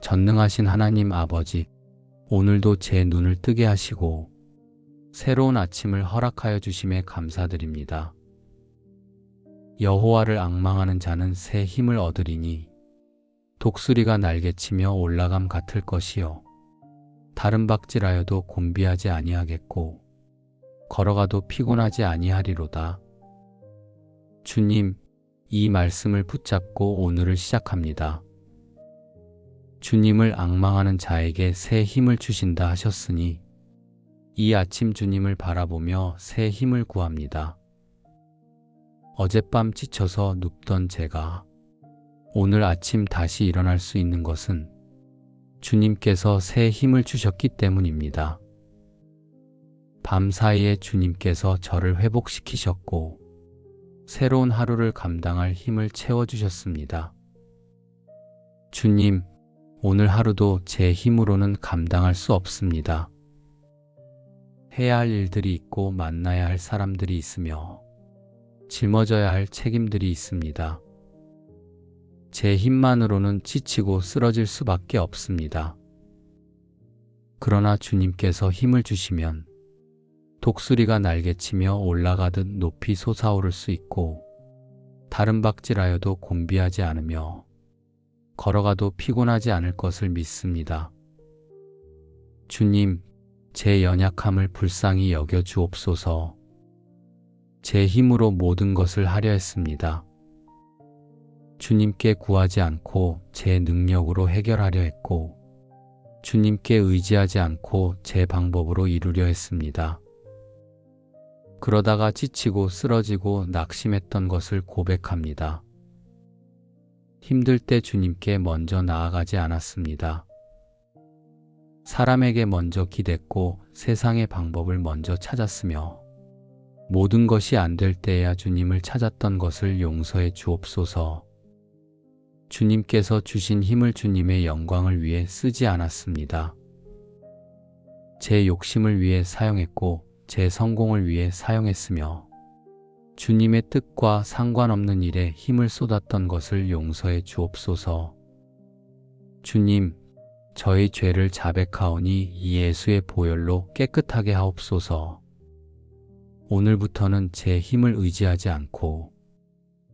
전능하신 하나님 아버지, 오늘도 제 눈을 뜨게 하시고 새로운 아침을 허락하여 주심에 감사드립니다. 여호와를 앙망하는 자는 새 힘을 얻으리니 독수리가 날개치며 올라감 같을 것이요 다른 박질하여도 곤비하지 아니하겠고 걸어가도 피곤하지 아니하리로다. 주님, 이 말씀을 붙잡고 오늘을 시작합니다. 주님을 앙망하는 자에게 새 힘을 주신다 하셨으니 이 아침 주님을 바라보며 새 힘을 구합니다. 어젯밤 지쳐서 눕던 제가 오늘 아침 다시 일어날 수 있는 것은 주님께서 새 힘을 주셨기 때문입니다. 밤사이에 주님께서 저를 회복시키셨고 새로운 하루를 감당할 힘을 채워주셨습니다. 주님, 오늘 하루도 제 힘으로는 감당할 수 없습니다. 해야 할 일들이 있고 만나야 할 사람들이 있으며 짊어져야 할 책임들이 있습니다. 제 힘만으로는 지치고 쓰러질 수밖에 없습니다. 그러나 주님께서 힘을 주시면 독수리가 날개치며 올라가듯 높이 솟아오를 수 있고 다른 박질하여도 곤비하지 않으며 걸어가도 피곤하지 않을 것을 믿습니다. 주님, 제 연약함을 불쌍히 여겨 주옵소서. 제 힘으로 모든 것을 하려 했습니다. 주님께 구하지 않고 제 능력으로 해결하려 했고 주님께 의지하지 않고 제 방법으로 이루려 했습니다. 그러다가 지치고 쓰러지고 낙심했던 것을 고백합니다. 힘들 때 주님께 먼저 나아가지 않았습니다. 사람에게 먼저 기댔고 세상의 방법을 먼저 찾았으며 모든 것이 안 될 때야 주님을 찾았던 것을 용서해 주옵소서. 주님께서 주신 힘을 주님의 영광을 위해 쓰지 않았습니다. 제 욕심을 위해 사용했고 제 성공을 위해 사용했으며 주님의 뜻과 상관없는 일에 힘을 쏟았던 것을 용서해 주옵소서. 주님, 저의 죄를 자백하오니 예수의 보혈로 깨끗하게 하옵소서. 오늘부터는 제 힘을 의지하지 않고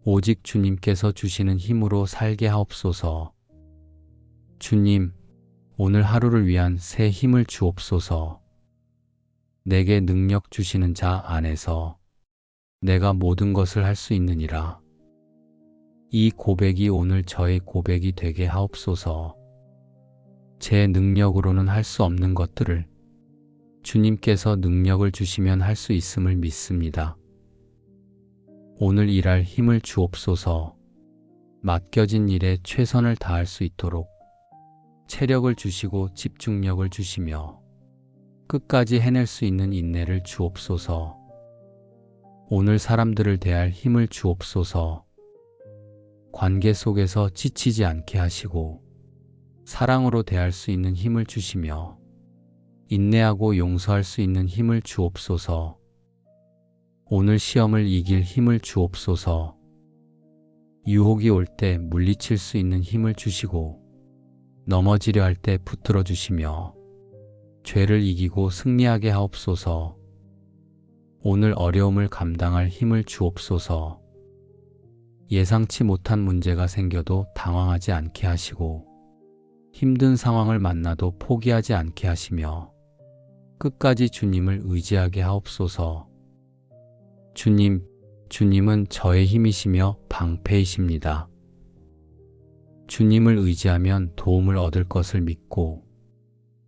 오직 주님께서 주시는 힘으로 살게 하옵소서. 주님, 오늘 하루를 위한 새 힘을 주옵소서. 내게 능력 주시는 자 안에서 내가 모든 것을 할 수 있느니라. 이 고백이 오늘 저의 고백이 되게 하옵소서. 제 능력으로는 할 수 없는 것들을 주님께서 능력을 주시면 할 수 있음을 믿습니다. 오늘 일할 힘을 주옵소서. 맡겨진 일에 최선을 다할 수 있도록 체력을 주시고 집중력을 주시며 끝까지 해낼 수 있는 인내를 주옵소서. 오늘 사람들을 대할 힘을 주옵소서. 관계 속에서 지치지 않게 하시고 사랑으로 대할 수 있는 힘을 주시며 인내하고 용서할 수 있는 힘을 주옵소서. 오늘 시험을 이길 힘을 주옵소서. 유혹이 올 때 물리칠 수 있는 힘을 주시고 넘어지려 할 때 붙들어 주시며 죄를 이기고 승리하게 하옵소서. 오늘 어려움을 감당할 힘을 주옵소서. 예상치 못한 문제가 생겨도 당황하지 않게 하시고 힘든 상황을 만나도 포기하지 않게 하시며 끝까지 주님을 의지하게 하옵소서. 주님, 주님은 저의 힘이시며 방패이십니다. 주님을 의지하면 도움을 얻을 것을 믿고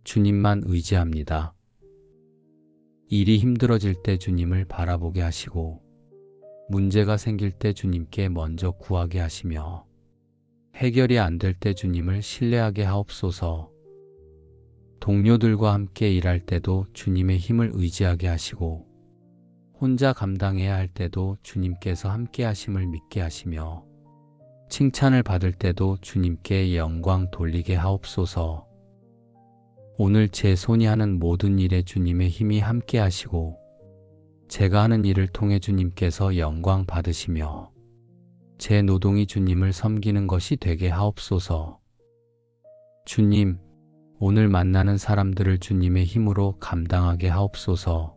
주님만 의지합니다. 일이 힘들어질 때 주님을 바라보게 하시고 문제가 생길 때 주님께 먼저 구하게 하시며 해결이 안 될 때 주님을 신뢰하게 하옵소서. 동료들과 함께 일할 때도 주님의 힘을 의지하게 하시고 혼자 감당해야 할 때도 주님께서 함께 하심을 믿게 하시며 칭찬을 받을 때도 주님께 영광 돌리게 하옵소서. 오늘 제 손이 하는 모든 일에 주님의 힘이 함께 하시고 제가 하는 일을 통해 주님께서 영광 받으시며 제 노동이 주님을 섬기는 것이 되게 하옵소서. 주님, 오늘 만나는 사람들을 주님의 힘으로 감당하게 하옵소서.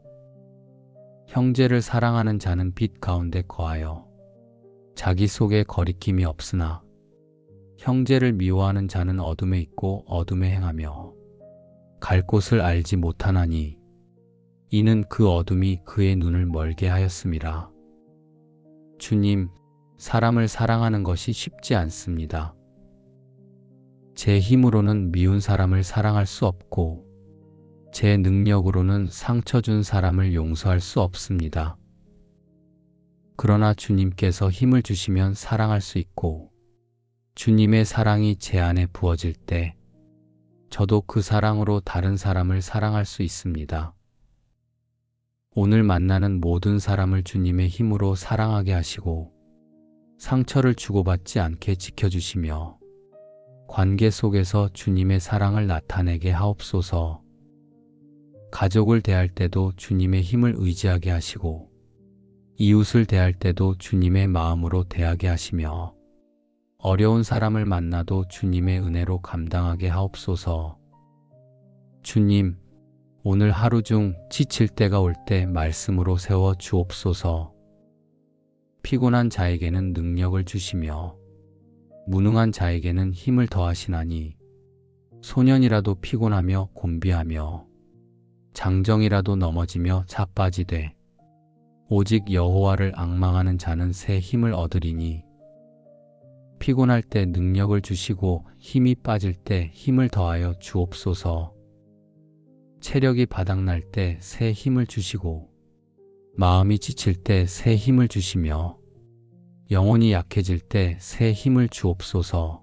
형제를 사랑하는 자는 빛 가운데 거하여 자기 속에 거리낌이 없으나 형제를 미워하는 자는 어둠에 있고 어둠에 행하며 갈 곳을 알지 못하나니 이는 그 어둠이 그의 눈을 멀게 하였음이라. 주님, 사람을 사랑하는 것이 쉽지 않습니다. 제 힘으로는 미운 사람을 사랑할 수 없고 제 능력으로는 상처 준 사람을 용서할 수 없습니다. 그러나 주님께서 힘을 주시면 사랑할 수 있고 주님의 사랑이 제 안에 부어질 때 저도 그 사랑으로 다른 사람을 사랑할 수 있습니다. 오늘 만나는 모든 사람을 주님의 힘으로 사랑하게 하시고 상처를 주고받지 않게 지켜주시며 관계 속에서 주님의 사랑을 나타내게 하옵소서. 가족을 대할 때도 주님의 힘을 의지하게 하시고 이웃을 대할 때도 주님의 마음으로 대하게 하시며 어려운 사람을 만나도 주님의 은혜로 감당하게 하옵소서. 주님, 오늘 하루 중 지칠 때가 올 때 말씀으로 세워 주옵소서. 피곤한 자에게는 능력을 주시며 무능한 자에게는 힘을 더하시나니 소년이라도 피곤하며 곤비하며 장정이라도 넘어지며 자빠지되 오직 여호와를 앙망하는 자는 새 힘을 얻으리니 피곤할 때 능력을 주시고 힘이 빠질 때 힘을 더하여 주옵소서. 체력이 바닥날 때 새 힘을 주시고 마음이 지칠 때 새 힘을 주시며 영혼이 약해질 때 새 힘을 주옵소서.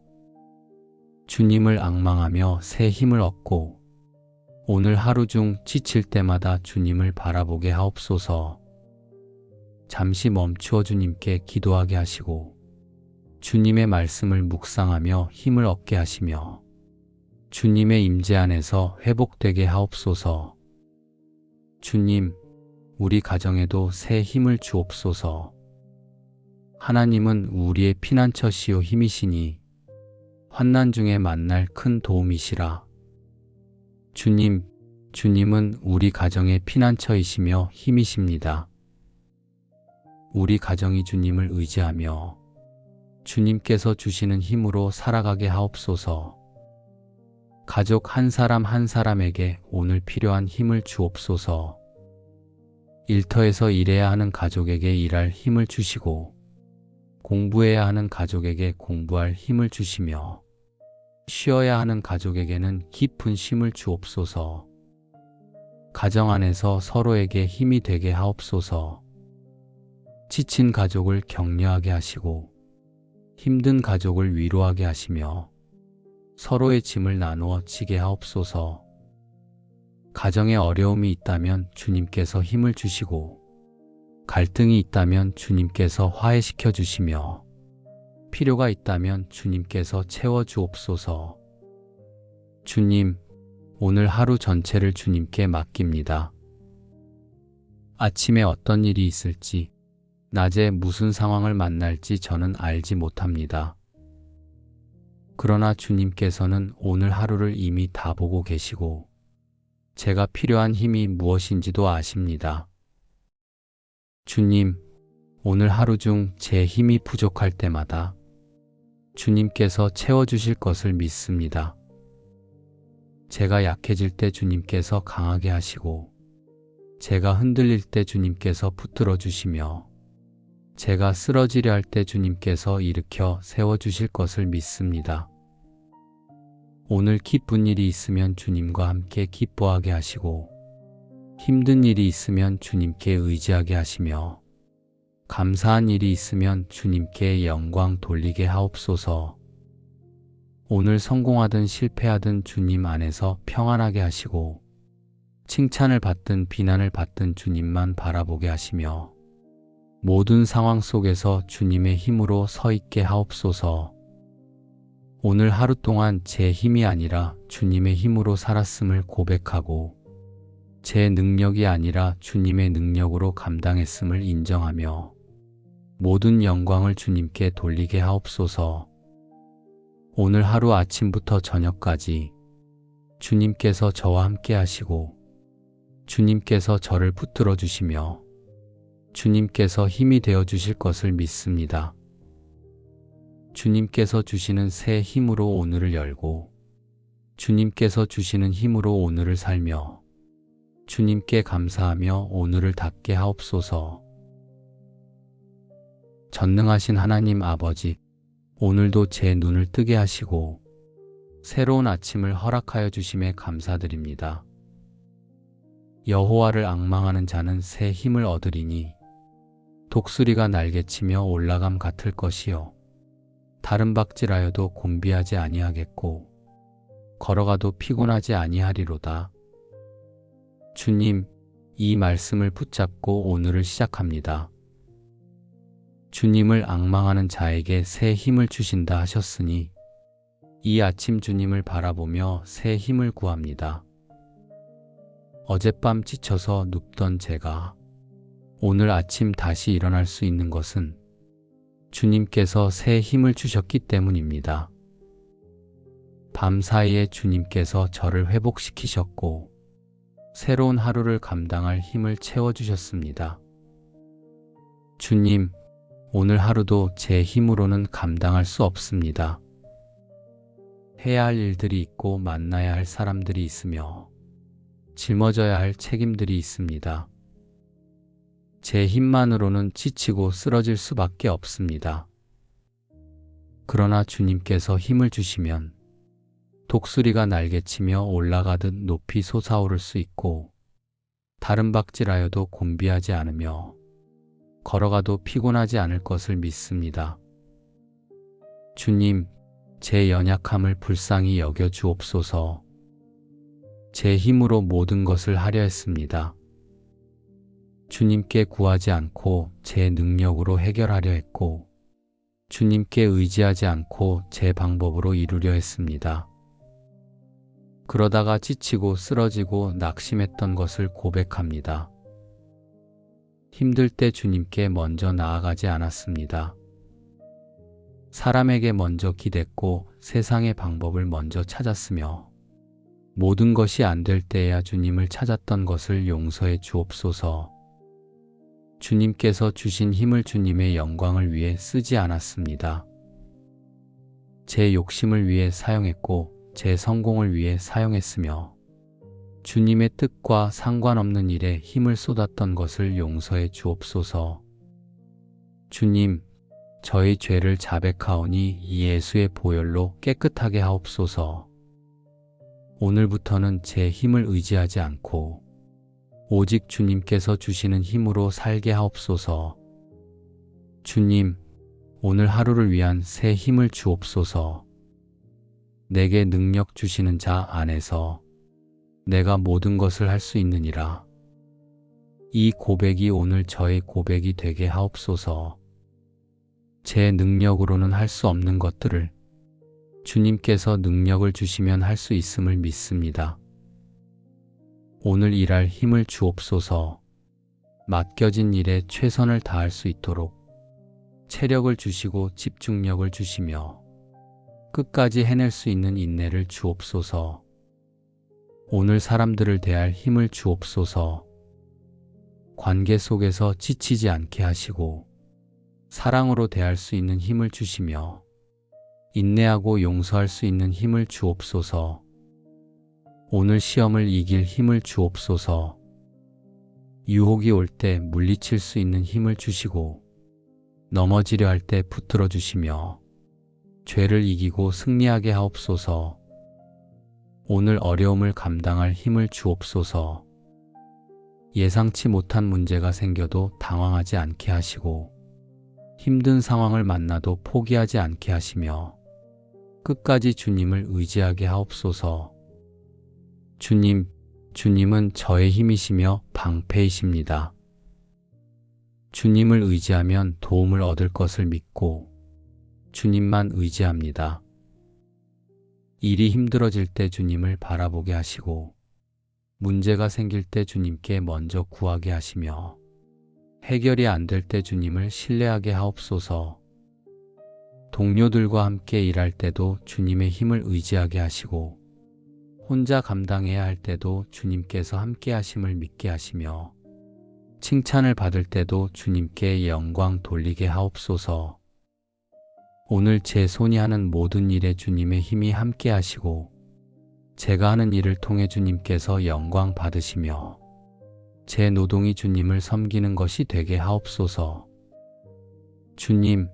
주님을 앙망하며 새 힘을 얻고 오늘 하루 중 지칠 때마다 주님을 바라보게 하옵소서. 잠시 멈추어 주님께 기도하게 하시고 주님의 말씀을 묵상하며 힘을 얻게 하시며 주님의 임재 안에서 회복되게 하옵소서. 주님, 우리 가정에도 새 힘을 주옵소서. 하나님은 우리의 피난처시요 힘이시니 환난 중에 만날 큰 도움이시라. 주님, 주님은 우리 가정의 피난처이시며 힘이십니다. 우리 가정이 주님을 의지하며 주님께서 주시는 힘으로 살아가게 하옵소서. 가족 한 사람 한 사람에게 오늘 필요한 힘을 주옵소서. 일터에서 일해야 하는 가족에게 일할 힘을 주시고 공부해야 하는 가족에게 공부할 힘을 주시며 쉬어야 하는 가족에게는 깊은 쉼을 주옵소서. 가정 안에서 서로에게 힘이 되게 하옵소서. 지친 가족을 격려하게 하시고 힘든 가족을 위로하게 하시며 서로의 짐을 나누어 지게 하옵소서. 가정에 어려움이 있다면 주님께서 힘을 주시고 갈등이 있다면 주님께서 화해시켜 주시며 필요가 있다면 주님께서 채워 주옵소서. 주님, 오늘 하루 전체를 주님께 맡깁니다. 아침에 어떤 일이 있을지, 낮에 무슨 상황을 만날지 저는 알지 못합니다. 그러나 주님께서는 오늘 하루를 이미 다 보고 계시고 제가 필요한 힘이 무엇인지도 아십니다. 주님, 오늘 하루 중 제 힘이 부족할 때마다 주님께서 채워주실 것을 믿습니다. 제가 약해질 때 주님께서 강하게 하시고 제가 흔들릴 때 주님께서 붙들어 주시며 제가 쓰러지려 할 때 주님께서 일으켜 세워주실 것을 믿습니다. 오늘 기쁜 일이 있으면 주님과 함께 기뻐하게 하시고 힘든 일이 있으면 주님께 의지하게 하시며 감사한 일이 있으면 주님께 영광 돌리게 하옵소서. 오늘 성공하든 실패하든 주님 안에서 평안하게 하시고 칭찬을 받든 비난을 받든 주님만 바라보게 하시며 모든 상황 속에서 주님의 힘으로 서 있게 하옵소서. 오늘 하루 동안 제 힘이 아니라 주님의 힘으로 살았음을 고백하고 제 능력이 아니라 주님의 능력으로 감당했음을 인정하며 모든 영광을 주님께 돌리게 하옵소서. 오늘 하루 아침부터 저녁까지 주님께서 저와 함께 하시고 주님께서 저를 붙들어 주시며 주님께서 힘이 되어 주실 것을 믿습니다. 주님께서 주시는 새 힘으로 오늘을 열고 주님께서 주시는 힘으로 오늘을 살며 주님께 감사하며 오늘을 닫게 하옵소서. 전능하신 하나님 아버지, 오늘도 제 눈을 뜨게 하시고 새로운 아침을 허락하여 주심에 감사드립니다. 여호와를 앙망하는 자는 새 힘을 얻으리니 독수리가 날개치며 올라감 같을 것이요 다른 박질하여도 곤비하지 아니하겠고 걸어가도 피곤하지 아니하리로다. 주님, 이 말씀을 붙잡고 오늘을 시작합니다. 주님을 앙망하는 자에게 새 힘을 주신다 하셨으니 이 아침 주님을 바라보며 새 힘을 구합니다. 어젯밤 지쳐서 눕던 제가 오늘 아침 다시 일어날 수 있는 것은 주님께서 새 힘을 주셨기 때문입니다. 밤사이에 주님께서 저를 회복시키셨고 새로운 하루를 감당할 힘을 채워주셨습니다. 주님, 오늘 하루도 제 힘으로는 감당할 수 없습니다. 해야 할 일들이 있고 만나야 할 사람들이 있으며 짊어져야 할 책임들이 있습니다. 제 힘만으로는 지치고 쓰러질 수밖에 없습니다. 그러나 주님께서 힘을 주시면 독수리가 날개치며 올라가듯 높이 솟아오를 수 있고 다른 박질하여도 곤비하지 않으며 걸어가도 피곤하지 않을 것을 믿습니다. 주님, 제 연약함을 불쌍히 여겨 주옵소서. 제 힘으로 모든 것을 하려 했습니다. 주님께 구하지 않고 제 능력으로 해결하려 했고 주님께 의지하지 않고 제 방법으로 이루려 했습니다. 그러다가 지치고 쓰러지고 낙심했던 것을 고백합니다. 힘들 때 주님께 먼저 나아가지 않았습니다. 사람에게 먼저 기댔고 세상의 방법을 먼저 찾았으며 모든 것이 안 될 때에야 주님을 찾았던 것을 용서해 주옵소서. 주님께서 주신 힘을 주님의 영광을 위해 쓰지 않았습니다. 제 욕심을 위해 사용했고 제 성공을 위해 사용했으며 주님의 뜻과 상관없는 일에 힘을 쏟았던 것을 용서해 주옵소서. 주님, 저희 죄를 자백하오니 예수의 보혈로 깨끗하게 하옵소서. 오늘부터는 제 힘을 의지하지 않고 오직 주님께서 주시는 힘으로 살게 하옵소서. 주님, 오늘 하루를 위한 새 힘을 주옵소서. 내게 능력 주시는 자 안에서 내가 모든 것을 할 수 있느니라. 이 고백이 오늘 저의 고백이 되게 하옵소서. 제 능력으로는 할 수 없는 것들을 주님께서 능력을 주시면 할 수 있음을 믿습니다. 오늘 일할 힘을 주옵소서. 맡겨진 일에 최선을 다할 수 있도록 체력을 주시고 집중력을 주시며 끝까지 해낼 수 있는 인내를 주옵소서. 오늘 사람들을 대할 힘을 주옵소서. 관계 속에서 지치지 않게 하시고 사랑으로 대할 수 있는 힘을 주시며 인내하고 용서할 수 있는 힘을 주옵소서. 오늘 시험을 이길 힘을 주옵소서. 유혹이 올 때 물리칠 수 있는 힘을 주시고 넘어지려 할 때 붙들어 주시며 죄를 이기고 승리하게 하옵소서. 오늘 어려움을 감당할 힘을 주옵소서. 예상치 못한 문제가 생겨도 당황하지 않게 하시고 힘든 상황을 만나도 포기하지 않게 하시며 끝까지 주님을 의지하게 하옵소서. 주님, 주님은 저의 힘이시며 방패이십니다. 주님을 의지하면 도움을 얻을 것을 믿고 주님만 의지합니다. 일이 힘들어질 때 주님을 바라보게 하시고 문제가 생길 때 주님께 먼저 구하게 하시며 해결이 안 될 때 주님을 신뢰하게 하옵소서. 동료들과 함께 일할 때도 주님의 힘을 의지하게 하시고 혼자 감당해야 할 때도 주님께서 함께 하심을 믿게 하시며 칭찬을 받을 때도 주님께 영광 돌리게 하옵소서. 오늘 제 손이 하는 모든 일에 주님의 힘이 함께 하시고 제가 하는 일을 통해 주님께서 영광 받으시며 제 노동이 주님을 섬기는 것이 되게 하옵소서. 주님,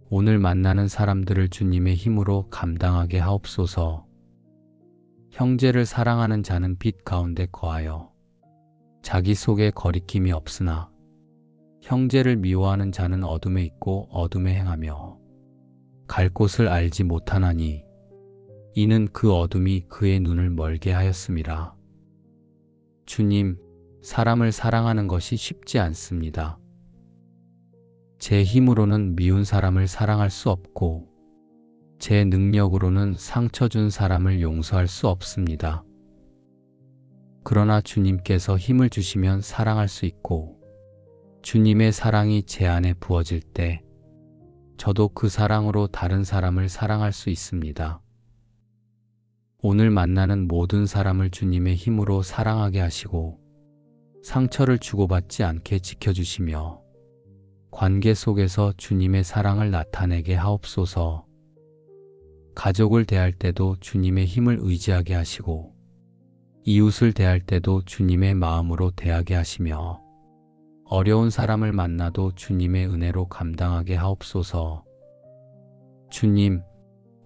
오늘 만나는 사람들을 주님의 힘으로 감당하게 하옵소서. 형제를 사랑하는 자는 빛 가운데 거하여 자기 속에 거리낌이 없으나 형제를 미워하는 자는 어둠에 있고 어둠에 행하며 갈 곳을 알지 못하나니 이는 그 어둠이 그의 눈을 멀게 하였음이라. 주님, 사람을 사랑하는 것이 쉽지 않습니다. 제 힘으로는 미운 사람을 사랑할 수 없고 제 능력으로는 상처 준 사람을 용서할 수 없습니다. 그러나 주님께서 힘을 주시면 사랑할 수 있고 주님의 사랑이 제 안에 부어질 때 저도 그 사랑으로 다른 사람을 사랑할 수 있습니다. 오늘 만나는 모든 사람을 주님의 힘으로 사랑하게 하시고 상처를 주고받지 않게 지켜주시며 관계 속에서 주님의 사랑을 나타내게 하옵소서. 가족을 대할 때도 주님의 힘을 의지하게 하시고 이웃을 대할 때도 주님의 마음으로 대하게 하시며 어려운 사람을 만나도 주님의 은혜로 감당하게 하옵소서. 주님,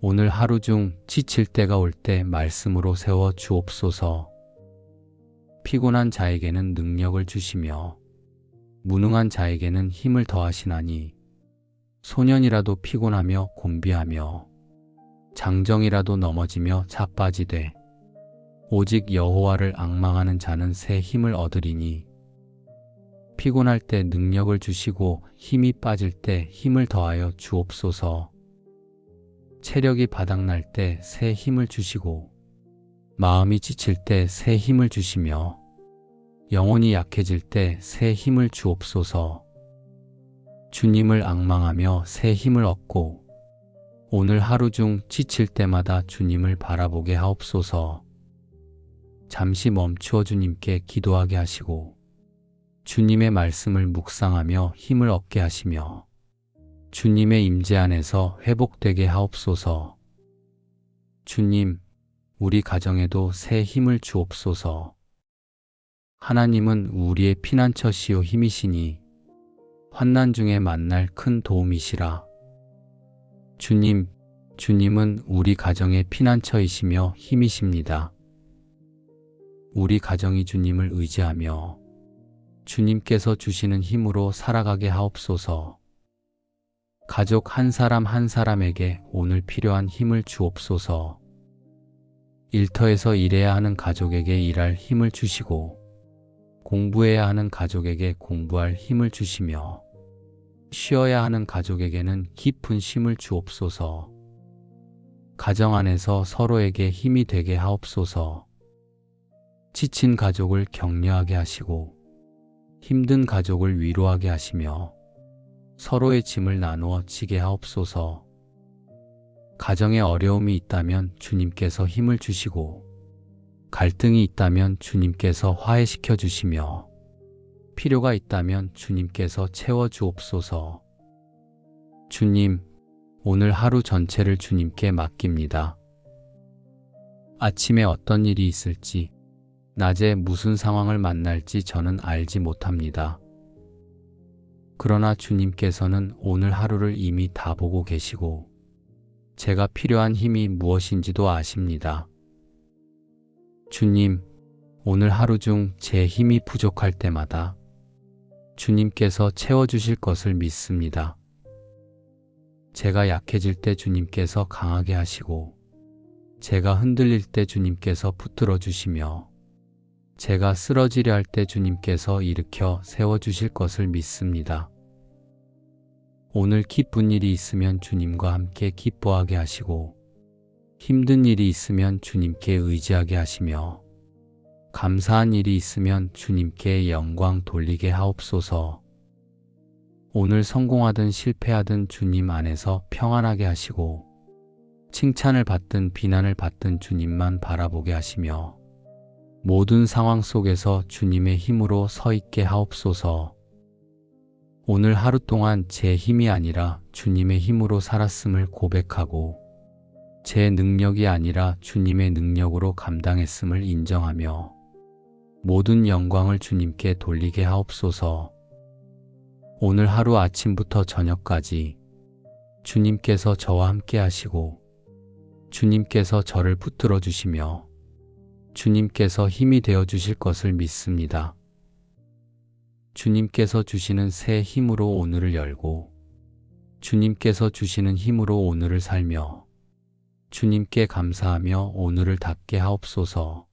오늘 하루 중 지칠 때가 올 때 말씀으로 세워 주옵소서. 피곤한 자에게는 능력을 주시며 무능한 자에게는 힘을 더하시나니 소년이라도 피곤하며 곤비하며 장정이라도 넘어지며 자빠지되 오직 여호와를 앙망하는 자는 새 힘을 얻으리니 피곤할 때 능력을 주시고 힘이 빠질 때 힘을 더하여 주옵소서. 체력이 바닥날 때 새 힘을 주시고 마음이 지칠 때 새 힘을 주시며 영혼이 약해질 때 새 힘을 주옵소서. 주님을 앙망하며 새 힘을 얻고 오늘 하루 중 지칠 때마다 주님을 바라보게 하옵소서. 잠시 멈추어 주님께 기도하게 하시고 주님의 말씀을 묵상하며 힘을 얻게 하시며 주님의 임재 안에서 회복되게 하옵소서. 주님, 우리 가정에도 새 힘을 주옵소서. 하나님은 우리의 피난처시요 힘이시니 환난 중에 만날 큰 도움이시라. 주님, 주님은 우리 가정의 피난처이시며 힘이십니다. 우리 가정이 주님을 의지하며 주님께서 주시는 힘으로 살아가게 하옵소서. 가족 한 사람 한 사람에게 오늘 필요한 힘을 주옵소서. 일터에서 일해야 하는 가족에게 일할 힘을 주시고 공부해야 하는 가족에게 공부할 힘을 주시며 쉬어야 하는 가족에게는 깊은 쉼을 주옵소서. 가정 안에서 서로에게 힘이 되게 하옵소서. 지친 가족을 격려하게 하시고 힘든 가족을 위로하게 하시며 서로의 짐을 나누어 지게 하옵소서. 가정에 어려움이 있다면 주님께서 힘을 주시고 갈등이 있다면 주님께서 화해시켜 주시며 필요가 있다면 주님께서 채워 주옵소서. 주님, 오늘 하루 전체를 주님께 맡깁니다. 아침에 어떤 일이 있을지, 낮에 무슨 상황을 만날지 저는 알지 못합니다. 그러나 주님께서는 오늘 하루를 이미 다 보고 계시고 제가 필요한 힘이 무엇인지도 아십니다. 주님, 오늘 하루 중 제 힘이 부족할 때마다 주님께서 채워주실 것을 믿습니다. 제가 약해질 때 주님께서 강하게 하시고 제가 흔들릴 때 주님께서 붙들어 주시며 제가 쓰러지려 할 때 주님께서 일으켜 세워주실 것을 믿습니다. 오늘 기쁜 일이 있으면 주님과 함께 기뻐하게 하시고 힘든 일이 있으면 주님께 의지하게 하시며 감사한 일이 있으면 주님께 영광 돌리게 하옵소서. 오늘 성공하든 실패하든 주님 안에서 평안하게 하시고 칭찬을 받든 비난을 받든 주님만 바라보게 하시며 모든 상황 속에서 주님의 힘으로 서 있게 하옵소서. 오늘 하루 동안 제 힘이 아니라 주님의 힘으로 살았음을 고백하고 제 능력이 아니라 주님의 능력으로 감당했음을 인정하며 모든 영광을 주님께 돌리게 하옵소서. 오늘 하루 아침부터 저녁까지 주님께서 저와 함께 하시고 주님께서 저를 붙들어 주시며 주님께서 힘이 되어 주실 것을 믿습니다. 주님께서 주시는 새 힘으로 오늘을 열고 주님께서 주시는 힘으로 오늘을 살며 주님께 감사하며 오늘을 닫게 하옵소서.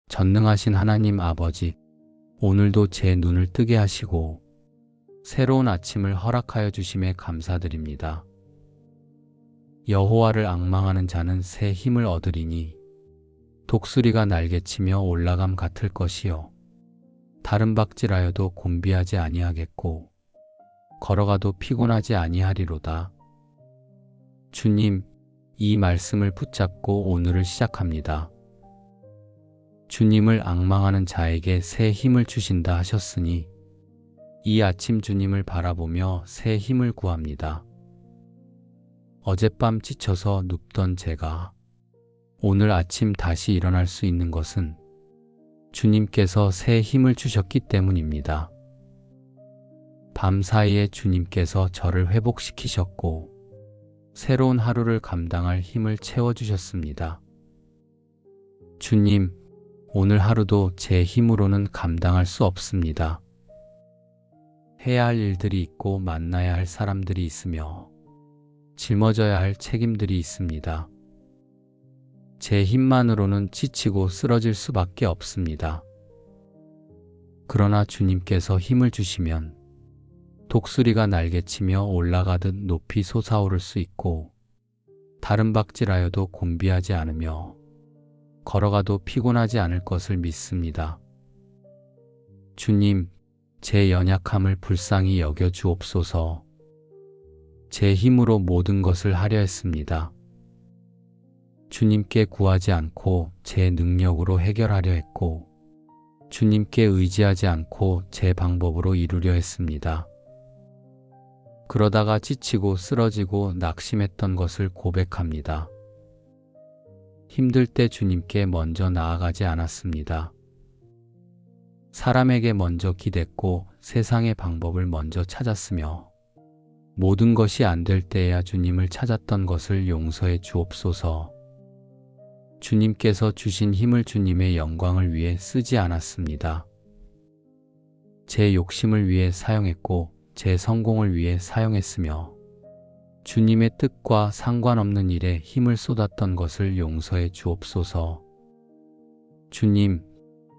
전능하신 하나님 아버지, 오늘도 제 눈을 뜨게 하시고 새로운 아침을 허락하여 주심에 감사드립니다. 여호와를 앙망하는 자는 새 힘을 얻으리니 독수리가 날개치며 올라감 같을 것이요 다른 박질하여도 곤비하지 아니하겠고 걸어가도 피곤하지 아니하리로다. 주님, 이 말씀을 붙잡고 오늘을 시작합니다. 주님을 앙망하는 자에게 새 힘을 주신다 하셨으니 이 아침 주님을 바라보며 새 힘을 구합니다. 어젯밤 지쳐서 눕던 제가 오늘 아침 다시 일어날 수 있는 것은 주님께서 새 힘을 주셨기 때문입니다. 밤 사이에 주님께서 저를 회복시키셨고 새로운 하루를 감당할 힘을 채워주셨습니다. 주님, 오늘 하루도 제 힘으로는 감당할 수 없습니다. 해야 할 일들이 있고 만나야 할 사람들이 있으며 짊어져야 할 책임들이 있습니다. 제 힘만으로는 지치고 쓰러질 수밖에 없습니다. 그러나 주님께서 힘을 주시면 독수리가 날개치며 올라가듯 높이 솟아오를 수 있고 다른 박질하여도 곤비하지 않으며 걸어가도 피곤하지 않을 것을 믿습니다. 주님, 제 연약함을 불쌍히 여겨 주옵소서. 제 힘으로 모든 것을 하려 했습니다. 주님께 구하지 않고 제 능력으로 해결하려 했고 주님께 의지하지 않고 제 방법으로 이루려 했습니다. 그러다가 지치고 쓰러지고 낙심했던 것을 고백합니다. 힘들 때 주님께 먼저 나아가지 않았습니다. 사람에게 먼저 기댔고 세상의 방법을 먼저 찾았으며 모든 것이 안 될 때에야 주님을 찾았던 것을 용서해 주옵소서. 주님께서 주신 힘을 주님의 영광을 위해 쓰지 않았습니다. 제 욕심을 위해 사용했고 제 성공을 위해 사용했으며 주님의 뜻과 상관없는 일에 힘을 쏟았던 것을 용서해 주옵소서. 주님,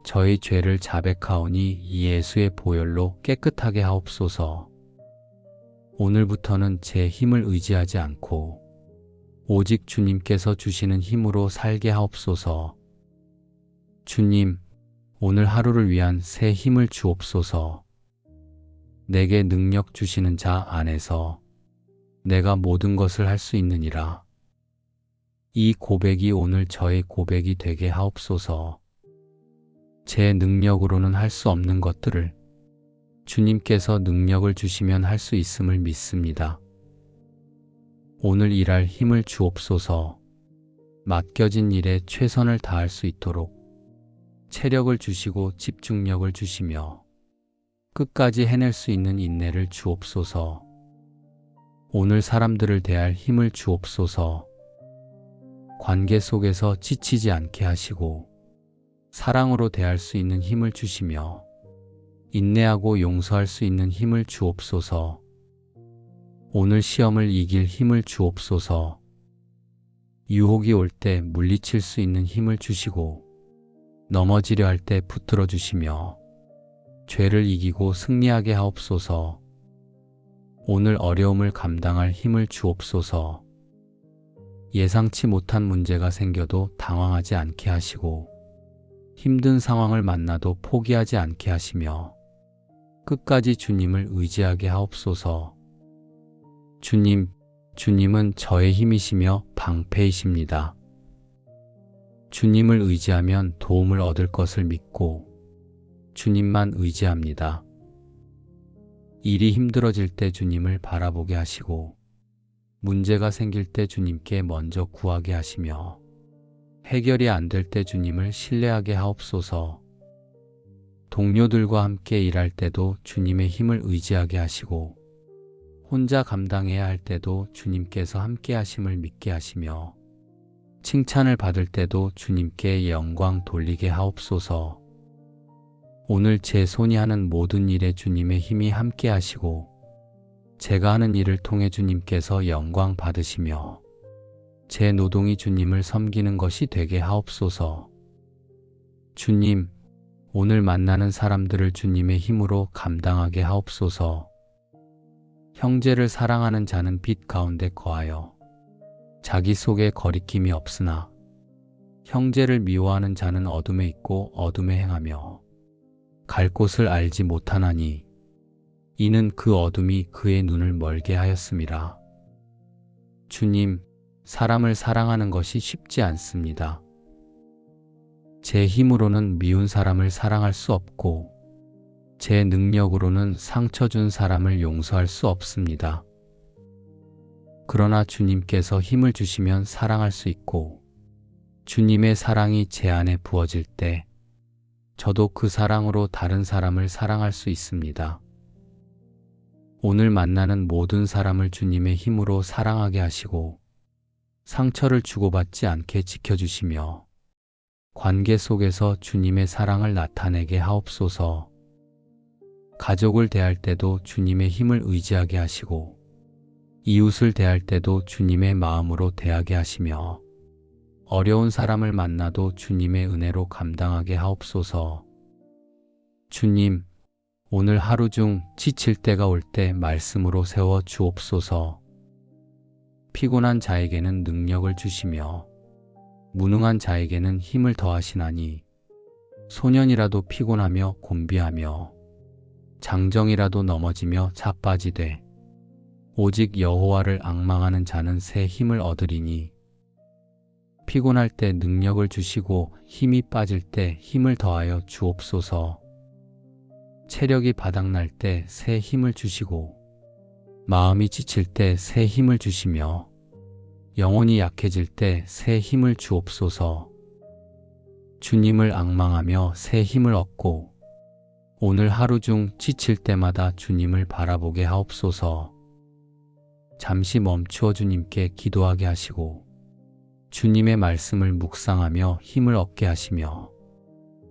저의 죄를 자백하오니 예수의 보혈로 깨끗하게 하옵소서. 오늘부터는 제 힘을 의지하지 않고 오직 주님께서 주시는 힘으로 살게 하옵소서. 주님, 오늘 하루를 위한 새 힘을 주옵소서. 내게 능력 주시는 자 안에서 내가 모든 것을 할 수 있느니라. 이 고백이 오늘 저의 고백이 되게 하옵소서. 제 능력으로는 할 수 없는 것들을 주님께서 능력을 주시면 할 수 있음을 믿습니다. 오늘 일할 힘을 주옵소서. 맡겨진 일에 최선을 다할 수 있도록 체력을 주시고 집중력을 주시며 끝까지 해낼 수 있는 인내를 주옵소서. 오늘 사람들을 대할 힘을 주옵소서. 관계 속에서 지치지 않게 하시고 사랑으로 대할 수 있는 힘을 주시며 인내하고 용서할 수 있는 힘을 주옵소서. 오늘 시험을 이길 힘을 주옵소서. 유혹이 올 때 물리칠 수 있는 힘을 주시고 넘어지려 할 때 붙들어 주시며 죄를 이기고 승리하게 하옵소서. 오늘 어려움을 감당할 힘을 주옵소서. 예상치 못한 문제가 생겨도 당황하지 않게 하시고 힘든 상황을 만나도 포기하지 않게 하시며 끝까지 주님을 의지하게 하옵소서. 주님은 저의 힘이시며 방패이십니다. 주님을 의지하면 도움을 얻을 것을 믿고 주님만 의지합니다. 일이 힘들어질 때 주님을 바라보게 하시고 문제가 생길 때 주님께 먼저 구하게 하시며 해결이 안 될 때 주님을 신뢰하게 하옵소서. 동료들과 함께 일할 때도 주님의 힘을 의지하게 하시고 혼자 감당해야 할 때도 주님께서 함께 하심을 믿게 하시며 칭찬을 받을 때도 주님께 영광 돌리게 하옵소서. 오늘 제 손이 하는 모든 일에 주님의 힘이 함께 하시고 제가 하는 일을 통해 주님께서 영광 받으시며 제 노동이 주님을 섬기는 것이 되게 하옵소서. 주님, 오늘 만나는 사람들을 주님의 힘으로 감당하게 하옵소서. 형제를 사랑하는 자는 빛 가운데 거하여 자기 속에 거리낌이 없으나 형제를 미워하는 자는 어둠에 있고 어둠에 행하며 갈 곳을 알지 못하나니 이는 그 어둠이 그의 눈을 멀게 하였음이라. 주님, 사람을 사랑하는 것이 쉽지 않습니다. 제 힘으로는 미운 사람을 사랑할 수 없고 제 능력으로는 상처 준 사람을 용서할 수 없습니다. 그러나 주님께서 힘을 주시면 사랑할 수 있고 주님의 사랑이 제 안에 부어질 때 저도 그 사랑으로 다른 사람을 사랑할 수 있습니다. 오늘 만나는 모든 사람을 주님의 힘으로 사랑하게 하시고 상처를 주고받지 않게 지켜주시며 관계 속에서 주님의 사랑을 나타내게 하옵소서. 가족을 대할 때도 주님의 힘을 의지하게 하시고 이웃을 대할 때도 주님의 마음으로 대하게 하시며 어려운 사람을 만나도 주님의 은혜로 감당하게 하옵소서. 주님, 오늘 하루 중 지칠 때가 올 때 말씀으로 세워 주옵소서. 피곤한 자에게는 능력을 주시며 무능한 자에게는 힘을 더하시나니 소년이라도 피곤하며 곤비하며 장정이라도 넘어지며 자빠지되 오직 여호와를 앙망하는 자는 새 힘을 얻으리니 피곤할 때 능력을 주시고 힘이 빠질 때 힘을 더하여 주옵소서. 체력이 바닥날 때 새 힘을 주시고 마음이 지칠 때 새 힘을 주시며 영혼이 약해질 때 새 힘을 주옵소서. 주님을 앙망하며 새 힘을 얻고 오늘 하루 중 지칠 때마다 주님을 바라보게 하옵소서. 잠시 멈추어 주님께 기도하게 하시고 주님의 말씀을 묵상하며 힘을 얻게 하시며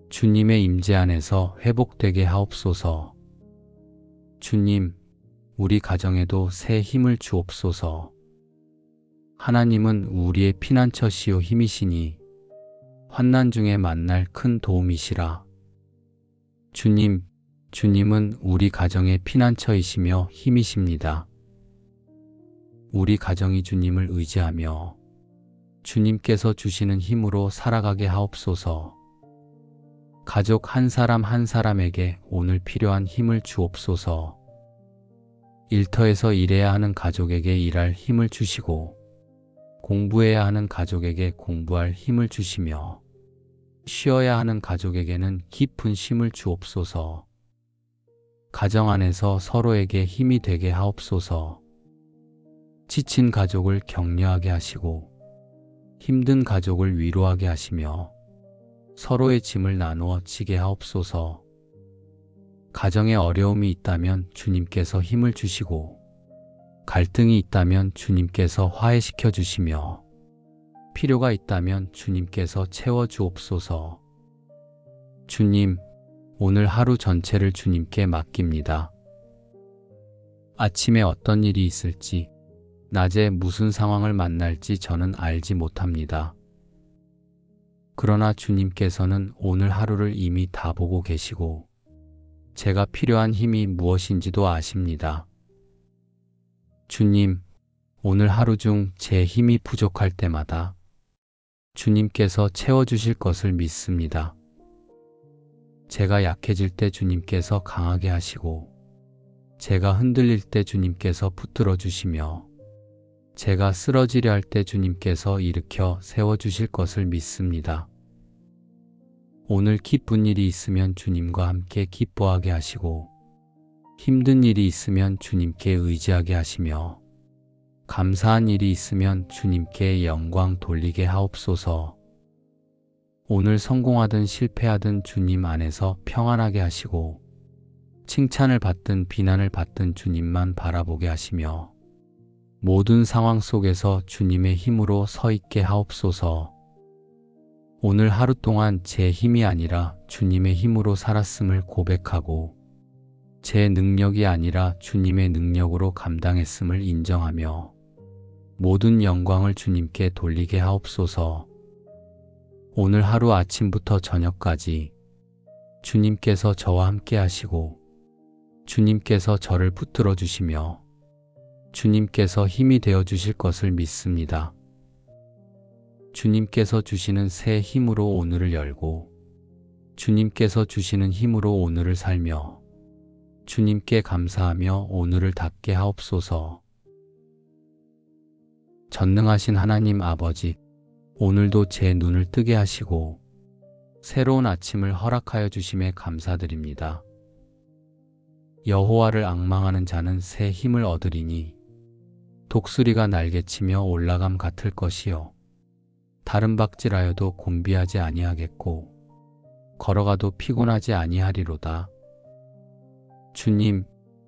주님의 임재 안에서 회복되게 하옵소서. 주님, 우리 가정에도 새 힘을 주옵소서. 하나님은 우리의 피난처시요 힘이시니 환난 중에 만날 큰 도움이시라. 주님은 우리 가정의 피난처이시며 힘이십니다. 우리 가정이 주님을 의지하며 주님께서 주시는 힘으로 살아가게 하옵소서. 가족 한 사람 한 사람에게 오늘 필요한 힘을 주옵소서. 일터에서 일해야 하는 가족에게 일할 힘을 주시고 공부해야 하는 가족에게 공부할 힘을 주시며 쉬어야 하는 가족에게는 깊은 쉼을 주옵소서. 가정 안에서 서로에게 힘이 되게 하옵소서. 지친 가족을 격려하게 하시고 힘든 가족을 위로하게 하시며 서로의 짐을 나누어 지게 하옵소서. 가정에 어려움이 있다면 주님께서 힘을 주시고 갈등이 있다면 주님께서 화해시켜 주시며 필요가 있다면 주님께서 채워 주옵소서. 주님, 오늘 하루 전체를 주님께 맡깁니다. 아침에 어떤 일이 있을지, 낮에 무슨 상황을 만날지 저는 알지 못합니다. 그러나 주님께서는 오늘 하루를 이미 다 보고 계시고 제가 필요한 힘이 무엇인지도 아십니다. 주님, 오늘 하루 중 제 힘이 부족할 때마다 주님께서 채워주실 것을 믿습니다. 제가 약해질 때 주님께서 강하게 하시고, 제가 흔들릴 때 주님께서 붙들어 주시며, 제가 쓰러지려 할 때 주님께서 일으켜 세워주실 것을 믿습니다. 오늘 기쁜 일이 있으면 주님과 함께 기뻐하게 하시고, 힘든 일이 있으면 주님께 의지하게 하시며, 감사한 일이 있으면 주님께 영광 돌리게 하옵소서. 오늘 성공하든 실패하든 주님 안에서 평안하게 하시고, 칭찬을 받든 비난을 받든 주님만 바라보게 하시며, 모든 상황 속에서 주님의 힘으로 서 있게 하옵소서. 오늘 하루 동안 제 힘이 아니라 주님의 힘으로 살았음을 고백하고, 제 능력이 아니라 주님의 능력으로 감당했음을 인정하며, 모든 영광을 주님께 돌리게 하옵소서. 오늘 하루 아침부터 저녁까지 주님께서 저와 함께 하시고, 주님께서 저를 붙들어 주시며, 주님께서 힘이 되어 주실 것을 믿습니다. 주님께서 주시는 새 힘으로 오늘을 열고, 주님께서 주시는 힘으로 오늘을 살며, 주님께 감사하며 오늘을 닫게 하옵소서. 전능하신 하나님 아버지, 오늘도 제 눈을 뜨게 하시고 새로운 아침을 허락하여 주심에 감사드립니다. 여호와를 앙망하는 자는 새 힘을 얻으리니 독수리가 날개치며 올라감 같을 것이요 다른 박질하여도 곤비하지 아니하겠고 걸어가도 피곤하지 아니하리로다. 주님,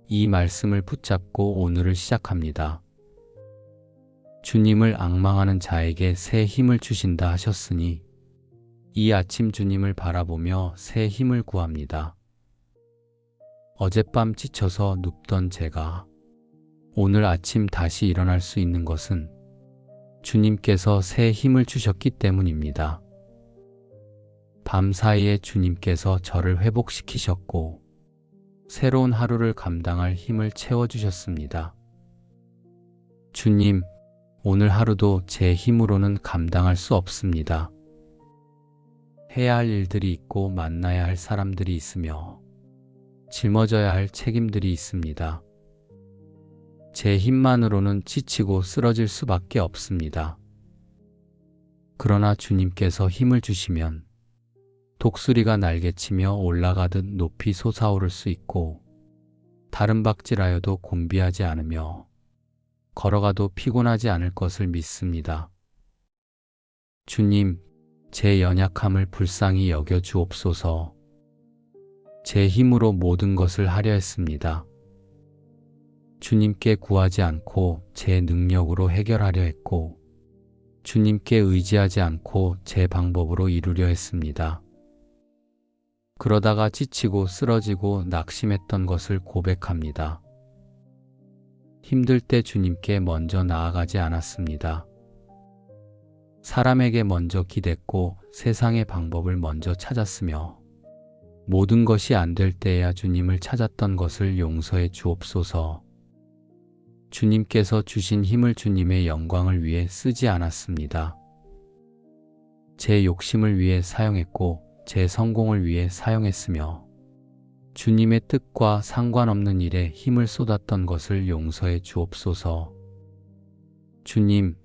이 말씀을 붙잡고 오늘을 시작합니다. 주님을 앙망하는 자에게 새 힘을 주신다 하셨으니 이 아침 주님을 바라보며 새 힘을 구합니다. 어젯밤 지쳐서 눕던 제가 오늘 아침 다시 일어날 수 있는 것은 주님께서 새 힘을 주셨기 때문입니다. 밤 사이에 주님께서 저를 회복시키셨고 새로운 하루를 감당할 힘을 채워주셨습니다. 주님, 오늘 하루도 제 힘으로는 감당할 수 없습니다. 해야 할 일들이 있고 만나야 할 사람들이 있으며 짊어져야 할 책임들이 있습니다. 제 힘만으로는 지치고 쓰러질 수밖에 없습니다. 그러나 주님께서 힘을 주시면 독수리가 날개치며 올라가듯 높이 솟아오를 수 있고 다른 박질하여도 곤비하지 않으며 걸어가도 피곤하지 않을 것을 믿습니다. 주님, 제 연약함을 불쌍히 여겨 주옵소서. 제 힘으로 모든 것을 하려 했습니다. 주님께 구하지 않고 제 능력으로 해결하려 했고 주님께 의지하지 않고 제 방법으로 이루려 했습니다. 그러다가 지치고 쓰러지고 낙심했던 것을 고백합니다. 힘들 때 주님께 먼저 나아가지 않았습니다. 사람에게 먼저 기댔고 세상의 방법을 먼저 찾았으며 모든 것이 안 될 때에야 주님을 찾았던 것을 용서해 주옵소서. 주님께서 주신 힘을 주님의 영광을 위해 쓰지 않았습니다. 제 욕심을 위해 사용했고 제 성공을 위해 사용했으며 주님의 뜻과 상관없는 일에 힘을 쏟았던 것을 용서해 주옵소서. 주님,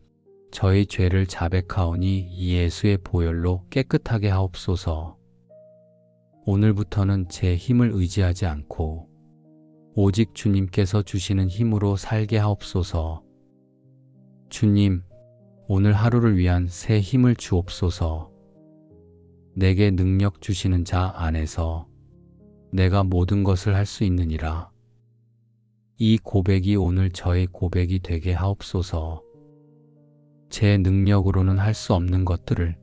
저의 죄를 자백하오니 예수의 보혈로 깨끗하게 하옵소서. 오늘부터는 제 힘을 의지하지 않고 오직 주님께서 주시는 힘으로 살게 하옵소서. 주님, 오늘 하루를 위한 새 힘을 주옵소서. 내게 능력 주시는 자 안에서 내가 모든 것을 할 수 있느니라. 이 고백이 오늘 저의 고백이 되게 하옵소서. 제 능력으로는 할 수 없는 것들을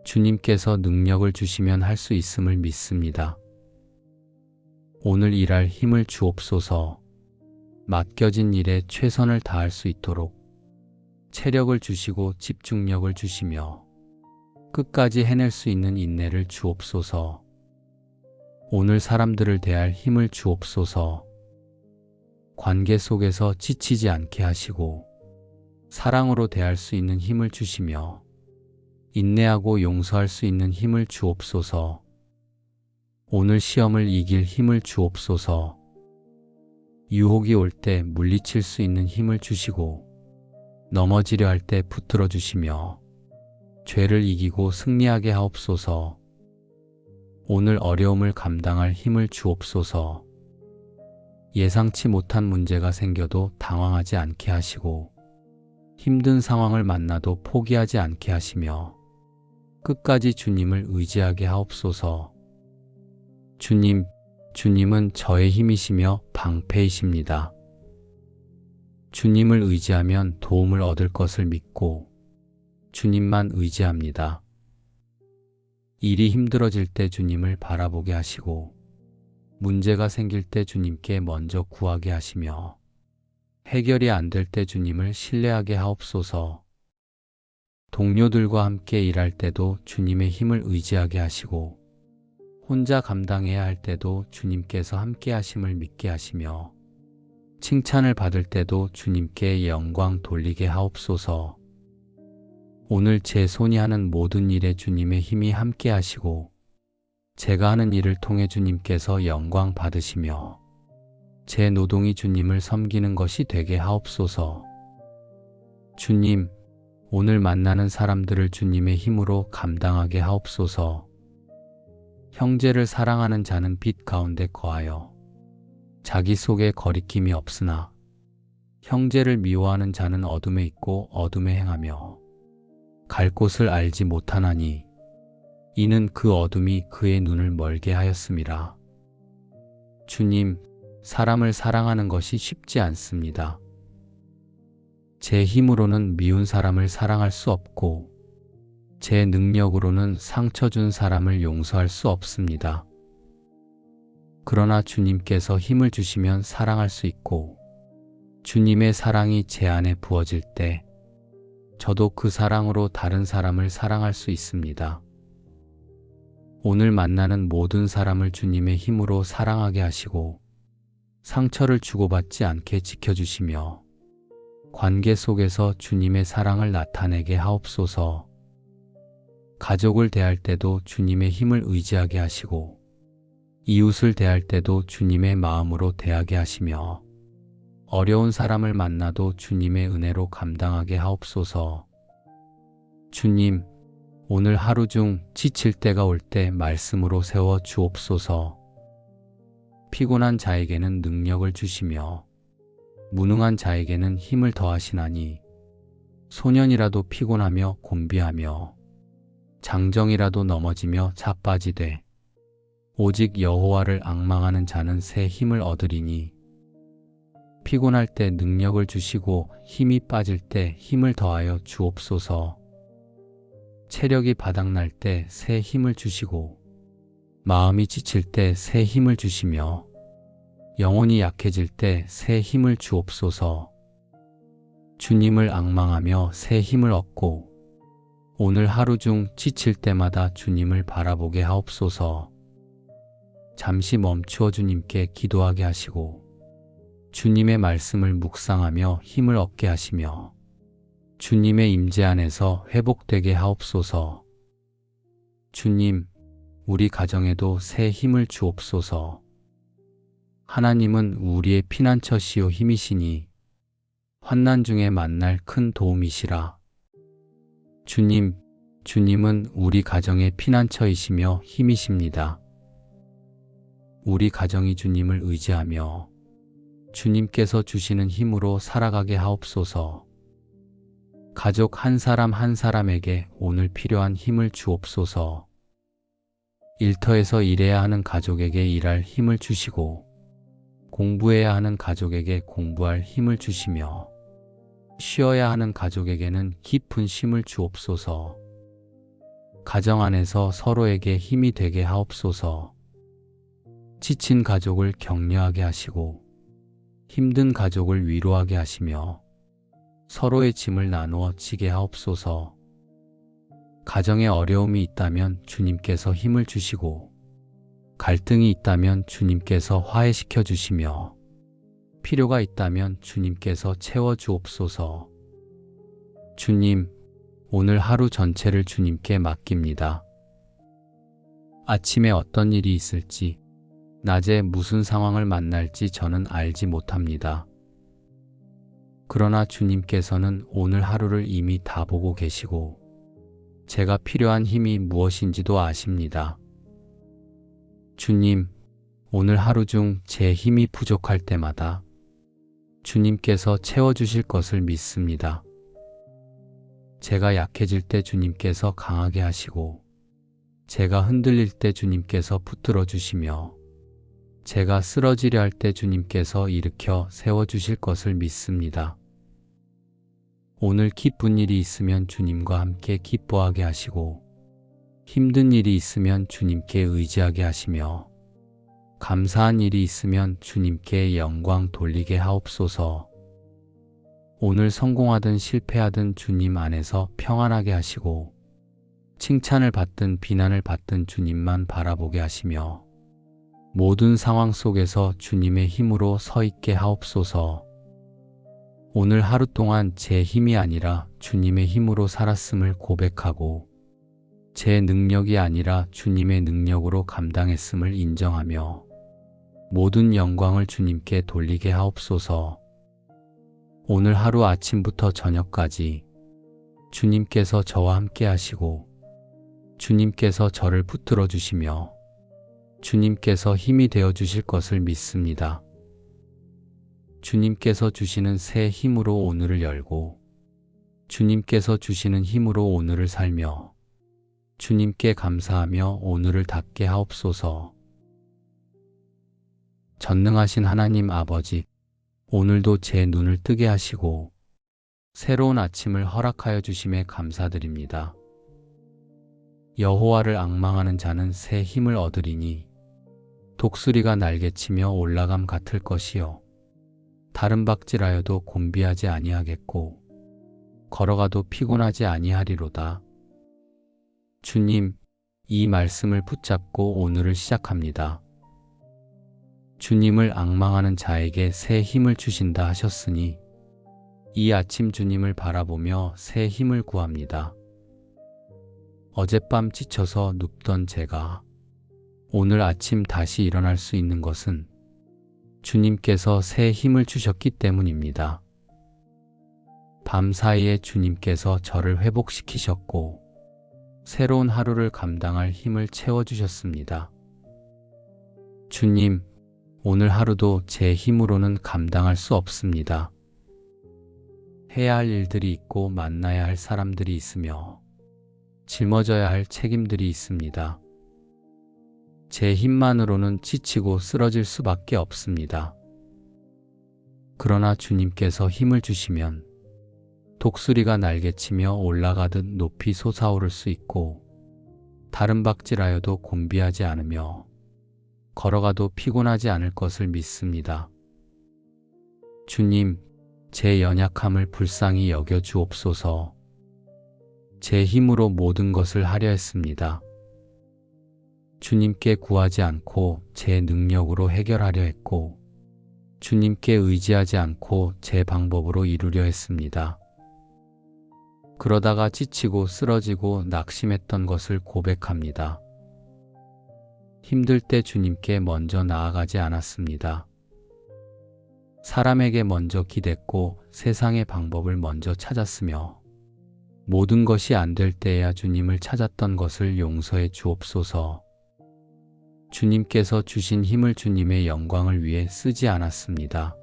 주님께서 능력을 주시면 할 수 있음을 믿습니다. 오늘 일할 힘을 주옵소서. 맡겨진 일에 최선을 다할 수 있도록 체력을 주시고 집중력을 주시며 끝까지 해낼 수 있는 인내를 주옵소서. 오늘 사람들을 대할 힘을 주옵소서. 관계 속에서 지치지 않게 하시고 사랑으로 대할 수 있는 힘을 주시며 인내하고 용서할 수 있는 힘을 주옵소서. 오늘 시험을 이길 힘을 주옵소서. 유혹이 올 때 물리칠 수 있는 힘을 주시고 넘어지려 할 때 붙들어 주시며 죄를 이기고 승리하게 하옵소서. 오늘 어려움을 감당할 힘을 주옵소서. 예상치 못한 문제가 생겨도 당황하지 않게 하시고 힘든 상황을 만나도 포기하지 않게 하시며 끝까지 주님을 의지하게 하옵소서. 주님, 주님은 저의 힘이시며 방패이십니다. 주님을 의지하면 도움을 얻을 것을 믿고 주님만 의지합니다. 일이 힘들어질 때 주님을 바라보게 하시고 문제가 생길 때 주님께 먼저 구하게 하시며 해결이 안 될 때 주님을 신뢰하게 하옵소서. 동료들과 함께 일할 때도 주님의 힘을 의지하게 하시고 혼자 감당해야 할 때도 주님께서 함께 하심을 믿게 하시며 칭찬을 받을 때도 주님께 영광 돌리게 하옵소서. 오늘 제 손이 하는 모든 일에 주님의 힘이 함께 하시고 제가 하는 일을 통해 주님께서 영광 받으시며 제 노동이 주님을 섬기는 것이 되게 하옵소서. 주님, 오늘 만나는 사람들을 주님의 힘으로 감당하게 하옵소서. 형제를 사랑하는 자는 빛 가운데 거하여 자기 속에 거리낌이 없으나 형제를 미워하는 자는 어둠에 있고 어둠에 행하며 갈 곳을 알지 못하나니 이는 그 어둠이 그의 눈을 멀게 하였음이라. 주님, 사람을 사랑하는 것이 쉽지 않습니다. 제 힘으로는 미운 사람을 사랑할 수 없고 제 능력으로는 상처 준 사람을 용서할 수 없습니다. 그러나 주님께서 힘을 주시면 사랑할 수 있고 주님의 사랑이 제 안에 부어질 때 저도 그 사랑으로 다른 사람을 사랑할 수 있습니다. 오늘 만나는 모든 사람을 주님의 힘으로 사랑하게 하시고 상처를 주고받지 않게 지켜주시며 관계 속에서 주님의 사랑을 나타내게 하옵소서. 가족을 대할 때도 주님의 힘을 의지하게 하시고 이웃을 대할 때도 주님의 마음으로 대하게 하시며 어려운 사람을 만나도 주님의 은혜로 감당하게 하옵소서. 주님, 오늘 하루 중 지칠 때가 올 때 말씀으로 세워 주옵소서. 피곤한 자에게는 능력을 주시며 무능한 자에게는 힘을 더하시나니 소년이라도 피곤하며 곤비하며 장정이라도 넘어지며 자빠지되 오직 여호와를 앙망하는 자는 새 힘을 얻으리니 피곤할 때 능력을 주시고 힘이 빠질 때 힘을 더하여 주옵소서. 체력이 바닥날 때 새 힘을 주시고 마음이 지칠 때 새 힘을 주시며 영혼이 약해질 때 새 힘을 주옵소서. 주님을 앙망하며 새 힘을 얻고 오늘 하루 중 지칠 때마다 주님을 바라보게 하옵소서. 잠시 멈추어 주님께 기도하게 하시고 주님의 말씀을 묵상하며 힘을 얻게 하시며 주님의 임재 안에서 회복되게 하옵소서. 주님, 우리 가정에도 새 힘을 주옵소서. 하나님은 우리의 피난처시요 힘이시니 환난 중에 만날 큰 도움이시라. 주님, 주님은 우리 가정의 피난처이시며 힘이십니다. 우리 가정이 주님을 의지하며 주님께서 주시는 힘으로 살아가게 하옵소서. 가족 한 사람 한 사람에게 오늘 필요한 힘을 주옵소서. 일터에서 일해야 하는 가족에게 일할 힘을 주시고 공부해야 하는 가족에게 공부할 힘을 주시며 쉬어야 하는 가족에게는 깊은 쉼을 주옵소서. 가정 안에서 서로에게 힘이 되게 하옵소서. 지친 가족을 격려하게 하시고 힘든 가족을 위로하게 하시며 서로의 짐을 나누어 지게 하옵소서. 가정에 어려움이 있다면 주님께서 힘을 주시고 갈등이 있다면 주님께서 화해시켜 주시며 필요가 있다면 주님께서 채워 주옵소서. 주님, 오늘 하루 전체를 주님께 맡깁니다. 아침에 어떤 일이 있을지, 낮에 무슨 상황을 만날지 저는 알지 못합니다. 그러나 주님께서는 오늘 하루를 이미 다 보고 계시고 제가 필요한 힘이 무엇인지도 아십니다. 주님, 오늘 하루 중 제 힘이 부족할 때마다 주님께서 채워주실 것을 믿습니다. 제가 약해질 때 주님께서 강하게 하시고 제가 흔들릴 때 주님께서 붙들어 주시며 제가 쓰러지려 할 때 주님께서 일으켜 세워주실 것을 믿습니다. 오늘 기쁜 일이 있으면 주님과 함께 기뻐하게 하시고 힘든 일이 있으면 주님께 의지하게 하시며 감사한 일이 있으면 주님께 영광 돌리게 하옵소서. 오늘 성공하든 실패하든 주님 안에서 평안하게 하시고 칭찬을 받든 비난을 받든 주님만 바라보게 하시며 모든 상황 속에서 주님의 힘으로 서 있게 하옵소서. 오늘 하루 동안 제 힘이 아니라 주님의 힘으로 살았음을 고백하고 제 능력이 아니라 주님의 능력으로 감당했음을 인정하며 모든 영광을 주님께 돌리게 하옵소서. 오늘 하루 아침부터 저녁까지 주님께서 저와 함께 하시고 주님께서 저를 붙들어 주시며 주님께서 힘이 되어 주실 것을 믿습니다. 주님께서 주시는 새 힘으로 오늘을 열고 주님께서 주시는 힘으로 오늘을 살며 주님께 감사하며 오늘을 닫게 하옵소서. 전능하신 하나님 아버지, 오늘도 제 눈을 뜨게 하시고 새로운 아침을 허락하여 주심에 감사드립니다. 여호와를 앙망하는 자는 새 힘을 얻으리니 독수리가 날개치며 올라감 같을 것이요 다른 박질하여도 곤비하지 아니하겠고 걸어가도 피곤하지 아니하리로다. 주님, 이 말씀을 붙잡고 오늘을 시작합니다. 주님을 앙망하는 자에게 새 힘을 주신다 하셨으니 이 아침 주님을 바라보며 새 힘을 구합니다. 어젯밤 지쳐서 눕던 제가 오늘 아침 다시 일어날 수 있는 것은 주님께서 새 힘을 주셨기 때문입니다. 밤 사이에 주님께서 저를 회복시키셨고 새로운 하루를 감당할 힘을 채워주셨습니다. 주님, 오늘 하루도 제 힘으로는 감당할 수 없습니다. 해야 할 일들이 있고 만나야 할 사람들이 있으며 짊어져야 할 책임들이 있습니다. 제 힘만으로는 지치고 쓰러질 수밖에 없습니다. 그러나 주님께서 힘을 주시면 독수리가 날개치며 올라가듯 높이 솟아오를 수 있고 다른 박질하여도 곤비하지 않으며 걸어가도 피곤하지 않을 것을 믿습니다. 주님, 제 연약함을 불쌍히 여겨 주옵소서. 제 힘으로 모든 것을 하려 했습니다. 주님께 구하지 않고 제 능력으로 해결하려 했고 주님께 의지하지 않고 제 방법으로 이루려 했습니다. 그러다가 지치고 쓰러지고 낙심했던 것을 고백합니다. 힘들 때 주님께 먼저 나아가지 않았습니다. 사람에게 먼저 기댔고 세상의 방법을 먼저 찾았으며 모든 것이 안 될 때에야 주님을 찾았던 것을 용서해 주옵소서. 주님께서 주신 힘을 주님의 영광을 위해 쓰지 않았습니다.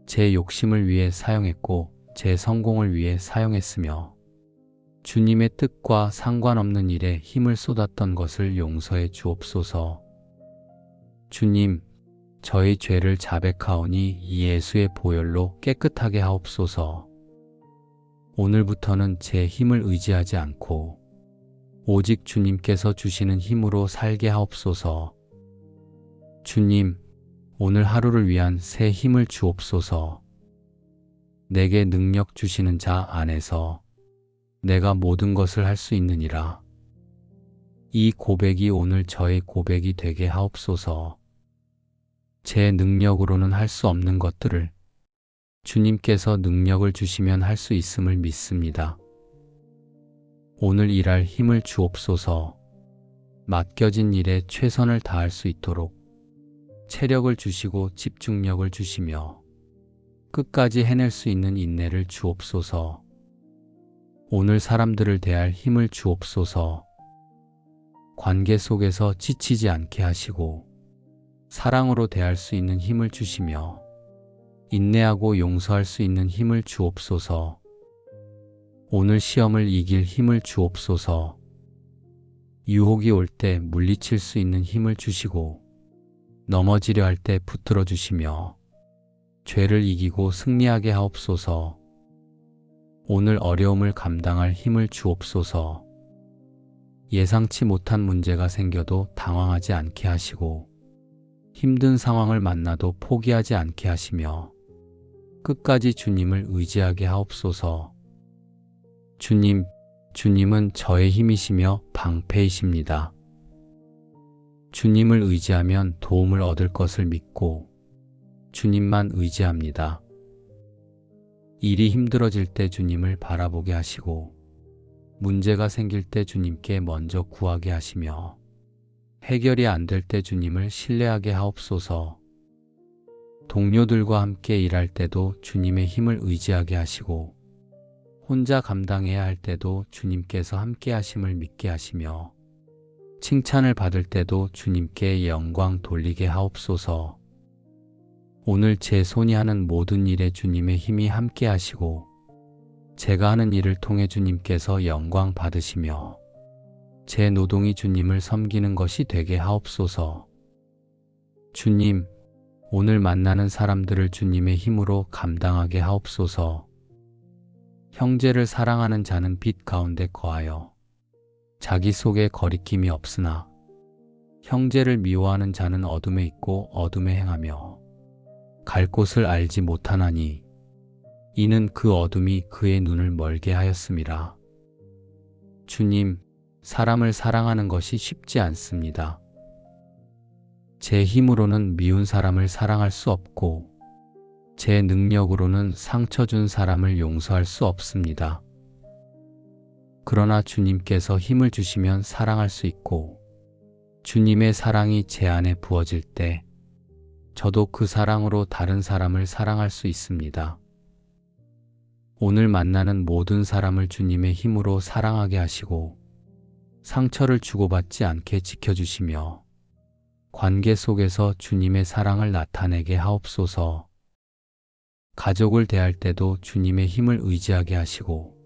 제 욕심을 위해 사용했고 제 성공을 위해 사용했으며 주님의 뜻과 상관없는 일에 힘을 쏟았던 것을 용서해 주옵소서. 주님, 저의 죄를 자백하오니 예수의 보혈로 깨끗하게 하옵소서. 오늘부터는 제 힘을 의지하지 않고 오직 주님께서 주시는 힘으로 살게 하옵소서. 주님, 오늘 하루를 위한 새 힘을 주옵소서. 내게 능력 주시는 자 안에서 내가 모든 것을 할 수 있느니라. 이 고백이 오늘 저의 고백이 되게 하옵소서. 제 능력으로는 할 수 없는 것들을 주님께서 능력을 주시면 할 수 있음을 믿습니다. 오늘 일할 힘을 주옵소서. 맡겨진 일에 최선을 다할 수 있도록 체력을 주시고 집중력을 주시며 끝까지 해낼 수 있는 인내를 주옵소서. 오늘 사람들을 대할 힘을 주옵소서. 관계 속에서 지치지 않게 하시고 사랑으로 대할 수 있는 힘을 주시며 인내하고 용서할 수 있는 힘을 주옵소서. 오늘 시험을 이길 힘을 주옵소서. 유혹이 올 때 물리칠 수 있는 힘을 주시고 넘어지려 할 때 붙들어 주시며 죄를 이기고 승리하게 하옵소서. 오늘 어려움을 감당할 힘을 주옵소서. 예상치 못한 문제가 생겨도 당황하지 않게 하시고 힘든 상황을 만나도 포기하지 않게 하시며 끝까지 주님을 의지하게 하옵소서. 주님, 주님은 저의 힘이시며 방패이십니다. 주님을 의지하면 도움을 얻을 것을 믿고 주님만 의지합니다. 일이 힘들어질 때 주님을 바라보게 하시고 문제가 생길 때 주님께 먼저 구하게 하시며 해결이 안 될 때 주님을 신뢰하게 하옵소서. 동료들과 함께 일할 때도 주님의 힘을 의지하게 하시고 혼자 감당해야 할 때도 주님께서 함께 하심을 믿게 하시며 칭찬을 받을 때도 주님께 영광 돌리게 하옵소서. 오늘 제 손이 하는 모든 일에 주님의 힘이 함께 하시고 제가 하는 일을 통해 주님께서 영광 받으시며 제 노동이 주님을 섬기는 것이 되게 하옵소서. 주님, 오늘 만나는 사람들을 주님의 힘으로 감당하게 하옵소서. 형제를 사랑하는 자는 빛 가운데 거하여 자기 속에 거리낌이 없으나 형제를 미워하는 자는 어둠에 있고 어둠에 행하며 갈 곳을 알지 못하나니 이는 그 어둠이 그의 눈을 멀게 하였음이라. 주님, 사람을 사랑하는 것이 쉽지 않습니다. 제 힘으로는 미운 사람을 사랑할 수 없고 제 능력으로는 상처 준 사람을 용서할 수 없습니다. 그러나 주님께서 힘을 주시면 사랑할 수 있고 주님의 사랑이 제 안에 부어질 때 저도 그 사랑으로 다른 사람을 사랑할 수 있습니다. 오늘 만나는 모든 사람을 주님의 힘으로 사랑하게 하시고 상처를 주고받지 않게 지켜주시며 관계 속에서 주님의 사랑을 나타내게 하옵소서. 가족을 대할 때도 주님의 힘을 의지하게 하시고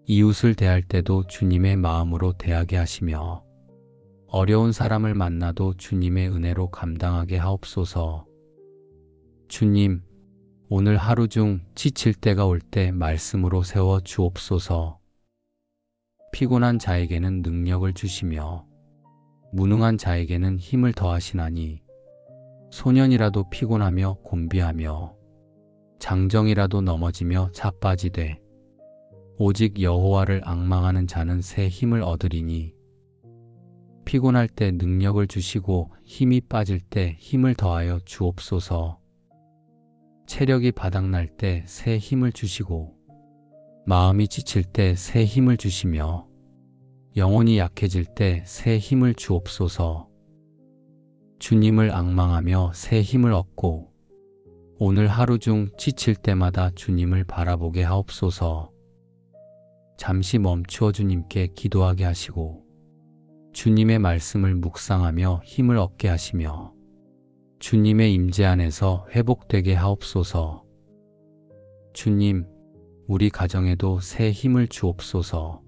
이웃을 대할 때도 주님의 마음으로 대하게 하시며 어려운 사람을 만나도 주님의 은혜로 감당하게 하옵소서. 주님, 오늘 하루 중 지칠 때가 올 때 말씀으로 세워 주옵소서. 피곤한 자에게는 능력을 주시며 무능한 자에게는 힘을 더하시나니 소년이라도 피곤하며 곤비하며 장정이라도 넘어지며 자빠지되 오직 여호와를 앙망하는 자는 새 힘을 얻으리니 피곤할 때 능력을 주시고 힘이 빠질 때 힘을 더하여 주옵소서. 체력이 바닥날 때 새 힘을 주시고 마음이 지칠 때 새 힘을 주시며 영혼이 약해질 때 새 힘을 주옵소서. 주님을 앙망하며 새 힘을 얻고 오늘 하루 중 지칠 때마다 주님을 바라보게 하옵소서. 잠시 멈추어 주님께 기도하게 하시고 주님의 말씀을 묵상하며 힘을 얻게 하시며 주님의 임재 안에서 회복되게 하옵소서. 주님, 우리 가정에도 새 힘을 주옵소서.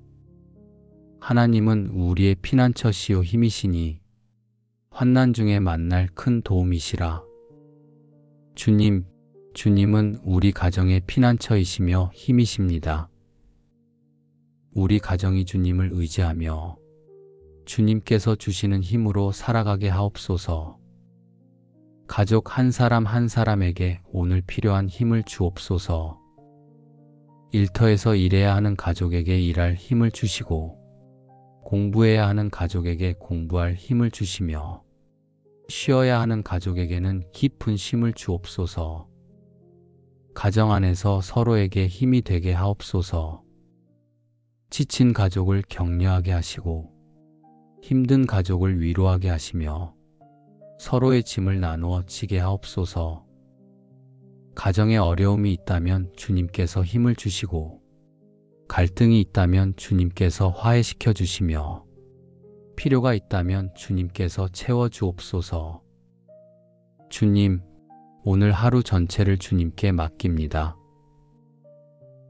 하나님은 우리의 피난처시요 힘이시니 환난 중에 만날 큰 도움이시라. 주님, 주님은 우리 가정의 피난처이시며 힘이십니다. 우리 가정이 주님을 의지하며 주님께서 주시는 힘으로 살아가게 하옵소서. 가족 한 사람 한 사람에게 오늘 필요한 힘을 주옵소서. 일터에서 일해야 하는 가족에게 일할 힘을 주시고 공부해야 하는 가족에게 공부할 힘을 주시며 쉬어야 하는 가족에게는 깊은 쉼을 주옵소서. 가정 안에서 서로에게 힘이 되게 하옵소서. 지친 가족을 격려하게 하시고 힘든 가족을 위로하게 하시며 서로의 짐을 나누어 지게 하옵소서. 가정에 어려움이 있다면 주님께서 힘을 주시고 갈등이 있다면 주님께서 화해시켜 주시며 필요가 있다면 주님께서 채워 주옵소서. 주님, 오늘 하루 전체를 주님께 맡깁니다.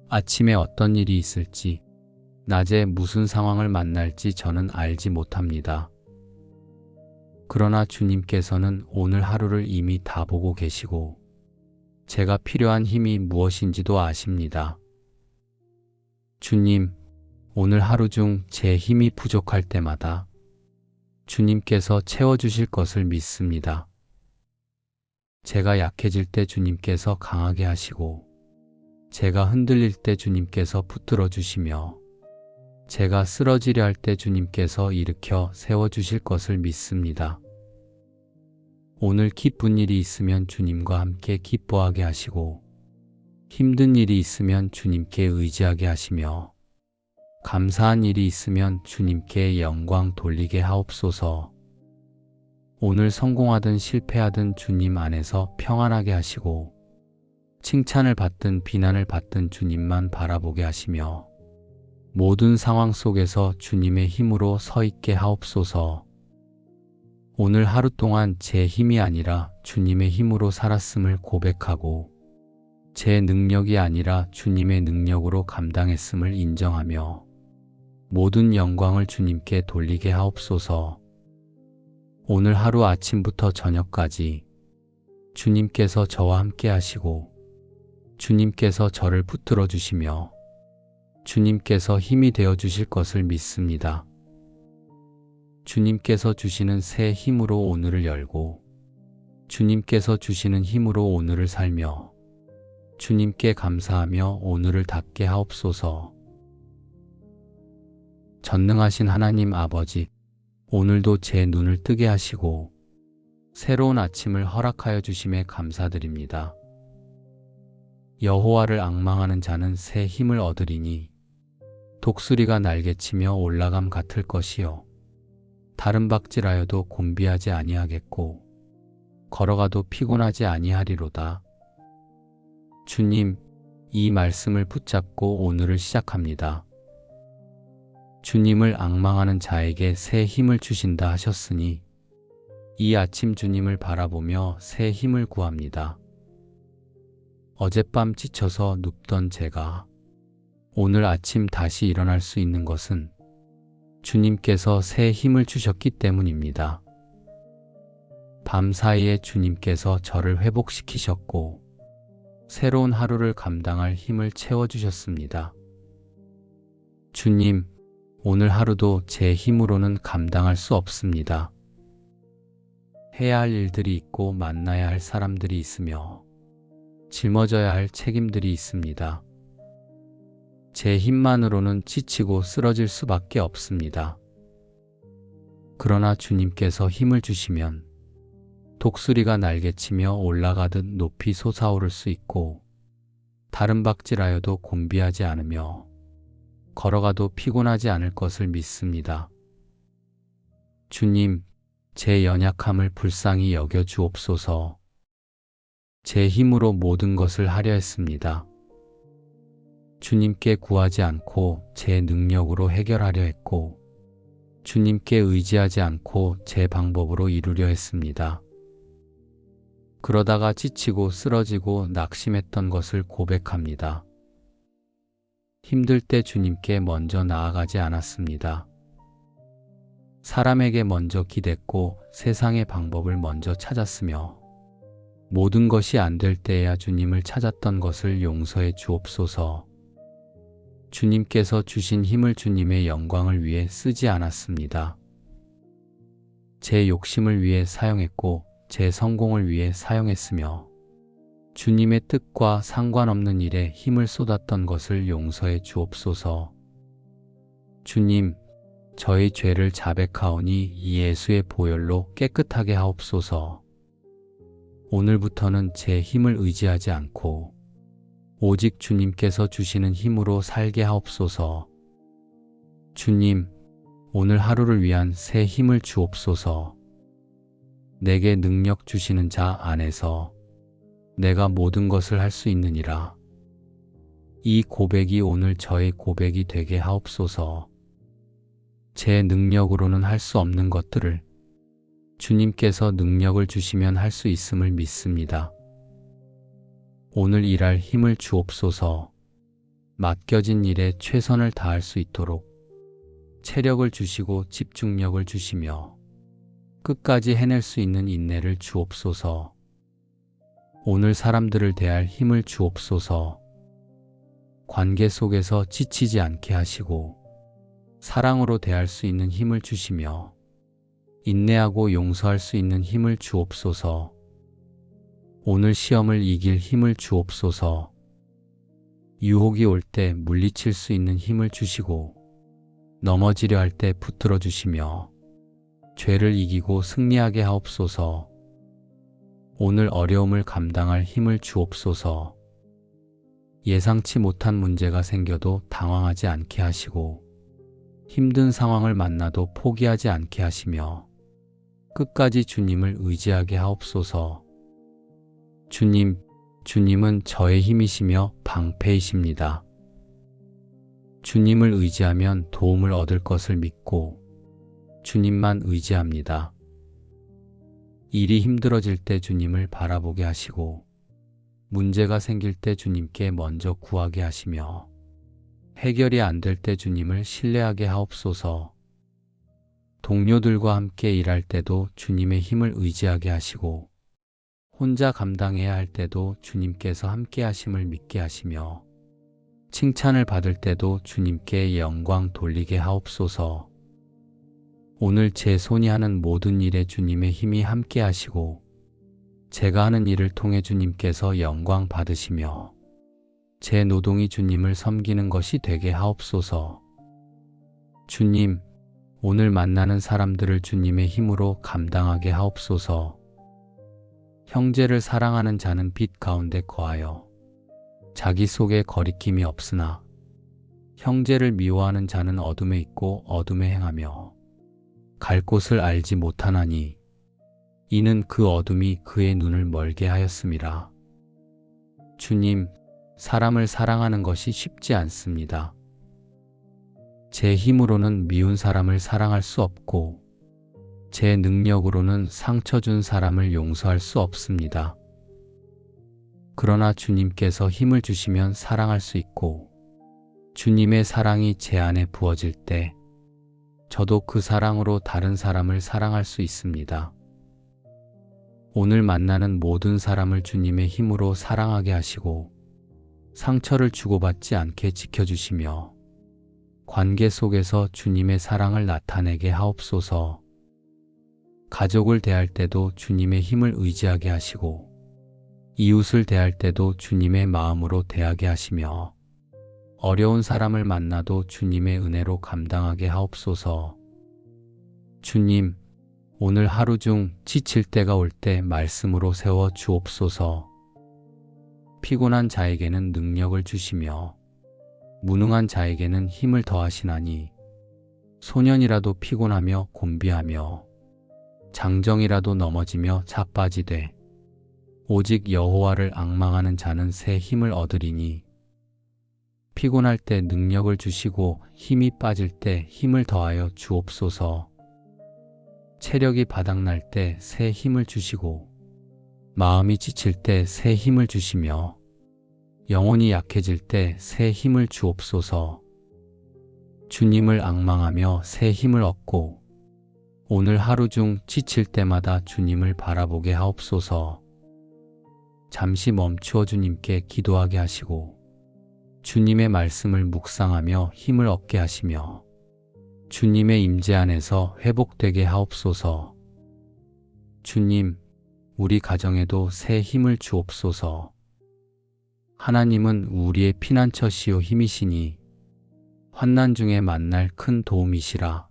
아침에 어떤 일이 있을지, 낮에 무슨 상황을 만날지 저는 알지 못합니다. 그러나 주님께서는 오늘 하루를 이미 다 보고 계시고 제가 필요한 힘이 무엇인지도 아십니다. 주님, 오늘 하루 중 제 힘이 부족할 때마다 주님께서 채워주실 것을 믿습니다. 제가 약해질 때 주님께서 강하게 하시고 제가 흔들릴 때 주님께서 붙들어 주시며 제가 쓰러지려 할 때 주님께서 일으켜 세워주실 것을 믿습니다. 오늘 기쁜 일이 있으면 주님과 함께 기뻐하게 하시고 힘든 일이 있으면 주님께 의지하게 하시며 감사한 일이 있으면 주님께 영광 돌리게 하옵소서. 오늘 성공하든 실패하든 주님 안에서 평안하게 하시고 칭찬을 받든 비난을 받든 주님만 바라보게 하시며 모든 상황 속에서 주님의 힘으로 서 있게 하옵소서. 오늘 하루 동안 제 힘이 아니라 주님의 힘으로 살았음을 고백하고 제 능력이 아니라 주님의 능력으로 감당했음을 인정하며 모든 영광을 주님께 돌리게 하옵소서. 오늘 하루 아침부터 저녁까지 주님께서 저와 함께 하시고 주님께서 저를 붙들어 주시며 주님께서 힘이 되어 주실 것을 믿습니다. 주님께서 주시는 새 힘으로 오늘을 열고 주님께서 주시는 힘으로 오늘을 살며 주님께 감사하며 오늘을 닫게 하옵소서. 전능하신 하나님 아버지, 오늘도 제 눈을 뜨게 하시고 새로운 아침을 허락하여 주심에 감사드립니다. 여호와를 앙망하는 자는 새 힘을 얻으리니 독수리가 날개치며 올라감 같을 것이요 다른 박질하여도 곤비하지 아니하겠고 걸어가도 피곤하지 아니하리로다. 주님, 이 말씀을 붙잡고 오늘을 시작합니다. 주님을 앙망하는 자에게 새 힘을 주신다 하셨으니 이 아침 주님을 바라보며 새 힘을 구합니다. 어젯밤 지쳐서 눕던 제가 오늘 아침 다시 일어날 수 있는 것은 주님께서 새 힘을 주셨기 때문입니다. 밤사이에 주님께서 저를 회복시키셨고 새로운 하루를 감당할 힘을 채워주셨습니다. 주님, 오늘 하루도 제 힘으로는 감당할 수 없습니다. 해야 할 일들이 있고 만나야 할 사람들이 있으며 짊어져야 할 책임들이 있습니다. 제 힘만으로는 지치고 쓰러질 수밖에 없습니다. 그러나 주님께서 힘을 주시면 독수리가 날개치며 올라가듯 높이 솟아오를 수 있고 다른 박질하여도 곤비하지 않으며 걸어가도 피곤하지 않을 것을 믿습니다. 주님, 제 연약함을 불쌍히 여겨 주옵소서. 제 힘으로 모든 것을 하려 했습니다. 주님께 구하지 않고 제 능력으로 해결하려 했고 주님께 의지하지 않고 제 방법으로 이루려 했습니다. 그러다가 지치고 쓰러지고 낙심했던 것을 고백합니다. 힘들 때 주님께 먼저 나아가지 않았습니다. 사람에게 먼저 기댔고 세상의 방법을 먼저 찾았으며 모든 것이 안 될 때에야 주님을 찾았던 것을 용서해 주옵소서. 주님께서 주신 힘을 주님의 영광을 위해 쓰지 않았습니다. 제 욕심을 위해 사용했고 제 성공을 위해 사용했으며 주님의 뜻과 상관없는 일에 힘을 쏟았던 것을 용서해 주옵소서. 주님, 저의 죄를 자백하오니 예수의 보혈로 깨끗하게 하옵소서. 오늘부터는 제 힘을 의지하지 않고 오직 주님께서 주시는 힘으로 살게 하옵소서. 주님, 오늘 하루를 위한 새 힘을 주옵소서. 내게 능력 주시는 자 안에서 내가 모든 것을 할 수 있느니라. 이 고백이 오늘 저의 고백이 되게 하옵소서. 제 능력으로는 할 수 없는 것들을 주님께서 능력을 주시면 할 수 있음을 믿습니다. 오늘 일할 힘을 주옵소서. 맡겨진 일에 최선을 다할 수 있도록 체력을 주시고 집중력을 주시며 끝까지 해낼 수 있는 인내를 주옵소서. 오늘 사람들을 대할 힘을 주옵소서. 관계 속에서 지치지 않게 하시고 사랑으로 대할 수 있는 힘을 주시며 인내하고 용서할 수 있는 힘을 주옵소서. 오늘 시험을 이길 힘을 주옵소서. 유혹이 올 때 물리칠 수 있는 힘을 주시고 넘어지려 할 때 붙들어 주시며 죄를 이기고 승리하게 하옵소서. 오늘 어려움을 감당할 힘을 주옵소서. 예상치 못한 문제가 생겨도 당황하지 않게 하시고 힘든 상황을 만나도 포기하지 않게 하시며 끝까지 주님을 의지하게 하옵소서. 주님은 저의 힘이시며 방패이십니다. 주님을 의지하면 도움을 얻을 것을 믿고 주님만 의지합니다. 일이 힘들어질 때 주님을 바라보게 하시고 문제가 생길 때 주님께 먼저 구하게 하시며 해결이 안 될 때 주님을 신뢰하게 하옵소서. 동료들과 함께 일할 때도 주님의 힘을 의지하게 하시고 혼자 감당해야 할 때도 주님께서 함께 하심을 믿게 하시며 칭찬을 받을 때도 주님께 영광 돌리게 하옵소서. 오늘 제 손이 하는 모든 일에 주님의 힘이 함께 하시고 제가 하는 일을 통해 주님께서 영광 받으시며 제 노동이 주님을 섬기는 것이 되게 하옵소서. 주님, 오늘 만나는 사람들을 주님의 힘으로 감당하게 하옵소서. 형제를 사랑하는 자는 빛 가운데 거하여 자기 속에 거리낌이 없으나 형제를 미워하는 자는 어둠에 있고 어둠에 행하며 갈 곳을 알지 못하나니 이는 그 어둠이 그의 눈을 멀게 하였음이라. 주님, 사람을 사랑하는 것이 쉽지 않습니다. 제 힘으로는 미운 사람을 사랑할 수 없고 제 능력으로는 상처 준 사람을 용서할 수 없습니다. 그러나 주님께서 힘을 주시면 사랑할 수 있고 주님의 사랑이 제 안에 부어질 때 저도 그 사랑으로 다른 사람을 사랑할 수 있습니다. 오늘 만나는 모든 사람을 주님의 힘으로 사랑하게 하시고 상처를 주고받지 않게 지켜주시며 관계 속에서 주님의 사랑을 나타내게 하옵소서. 가족을 대할 때도 주님의 힘을 의지하게 하시고 이웃을 대할 때도 주님의 마음으로 대하게 하시며 어려운 사람을 만나도 주님의 은혜로 감당하게 하옵소서. 주님, 오늘 하루 중 지칠 때가 올 때 말씀으로 세워 주옵소서. 피곤한 자에게는 능력을 주시며 무능한 자에게는 힘을 더하시나니 소년이라도 피곤하며 곤비하며 장정이라도 넘어지며 자빠지되 오직 여호와를 앙망하는 자는 새 힘을 얻으리니 피곤할 때 능력을 주시고 힘이 빠질 때 힘을 더하여 주옵소서. 체력이 바닥날 때 새 힘을 주시고 마음이 지칠 때 새 힘을 주시며 영혼이 약해질 때 새 힘을 주옵소서. 주님을 앙망하며 새 힘을 얻고 오늘 하루 중 지칠 때마다 주님을 바라보게 하옵소서. 잠시 멈추어 주님께 기도하게 하시고 주님의 말씀을 묵상하며 힘을 얻게 하시며 주님의 임재 안에서 회복되게 하옵소서. 주님, 우리 가정에도 새 힘을 주옵소서. 하나님은 우리의 피난처시요 힘이시니 환난 중에 만날 큰 도움이시라.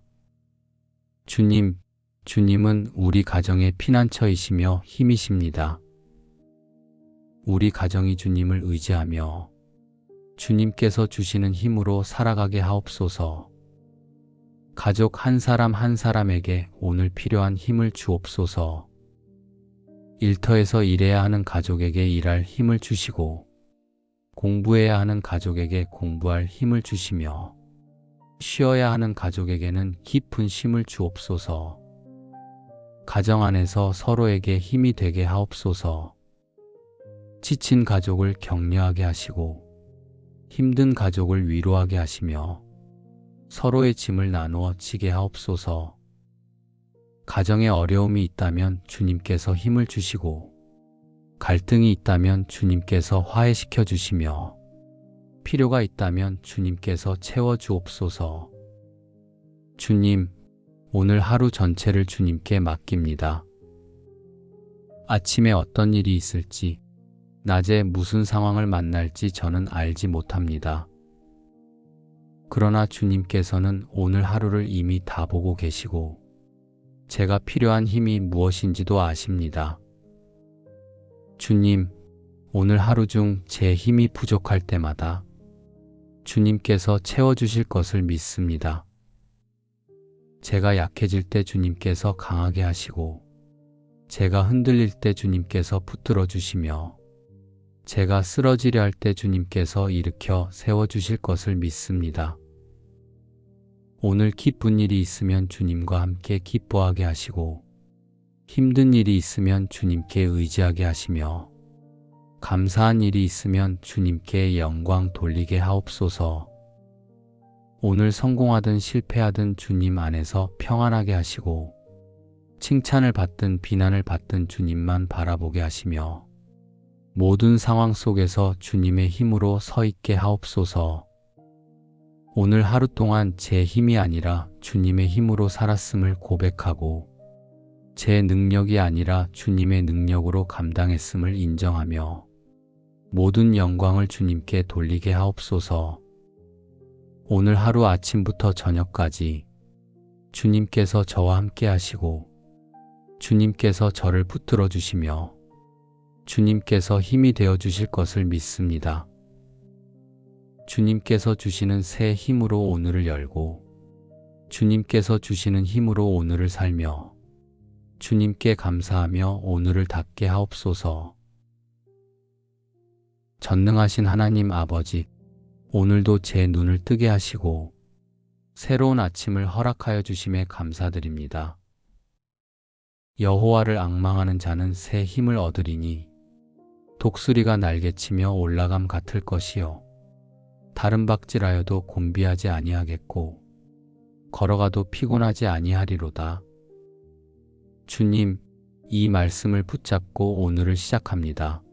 주님은 우리 가정의 피난처이시며 힘이십니다. 우리 가정이 주님을 의지하며 주님께서 주시는 힘으로 살아가게 하옵소서. 가족 한 사람 한 사람에게 오늘 필요한 힘을 주옵소서. 일터에서 일해야 하는 가족에게 일할 힘을 주시고, 공부해야 하는 가족에게 공부할 힘을 주시며, 쉬어야 하는 가족에게는 깊은 쉼을 주옵소서. 가정 안에서 서로에게 힘이 되게 하옵소서. 지친 가족을 격려하게 하시고, 힘든 가족을 위로하게 하시며, 서로의 짐을 나누어 지게 하옵소서. 가정에 어려움이 있다면 주님께서 힘을 주시고, 갈등이 있다면 주님께서 화해시켜 주시며, 필요가 있다면 주님께서 채워 주옵소서. 주님, 오늘 하루 전체를 주님께 맡깁니다. 아침에 어떤 일이 있을지, 낮에 무슨 상황을 만날지 저는 알지 못합니다. 그러나 주님께서는 오늘 하루를 이미 다 보고 계시고, 제가 필요한 힘이 무엇인지도 아십니다. 주님, 오늘 하루 중 제 힘이 부족할 때마다 주님께서 채워주실 것을 믿습니다. 제가 약해질 때 주님께서 강하게 하시고, 제가 흔들릴 때 주님께서 붙들어 주시며, 제가 쓰러지려 할 때 주님께서 일으켜 세워주실 것을 믿습니다. 오늘 기쁜 일이 있으면 주님과 함께 기뻐하게 하시고, 힘든 일이 있으면 주님께 의지하게 하시며, 감사한 일이 있으면 주님께 영광 돌리게 하옵소서. 오늘 성공하든 실패하든 주님 안에서 평안하게 하시고, 칭찬을 받든 비난을 받든 주님만 바라보게 하시며, 모든 상황 속에서 주님의 힘으로 서 있게 하옵소서. 오늘 하루 동안 제 힘이 아니라 주님의 힘으로 살았음을 고백하고, 제 능력이 아니라 주님의 능력으로 감당했음을 인정하며, 모든 영광을 주님께 돌리게 하옵소서. 오늘 하루 아침부터 저녁까지 주님께서 저와 함께 하시고, 주님께서 저를 붙들어 주시며, 주님께서 힘이 되어 주실 것을 믿습니다. 주님께서 주시는 새 힘으로 오늘을 열고, 주님께서 주시는 힘으로 오늘을 살며, 주님께 감사하며 오늘을 닫게 하옵소서. 전능하신 하나님 아버지, 오늘도 제 눈을 뜨게 하시고, 새로운 아침을 허락하여 주심에 감사드립니다. 여호와를 앙망하는 자는 새 힘을 얻으리니, 독수리가 날개치며 올라감 같을 것이요, 다른 박질하여도 곤비하지 아니하겠고, 걸어가도 피곤하지 아니하리로다. 주님, 이 말씀을 붙잡고 오늘을 시작합니다.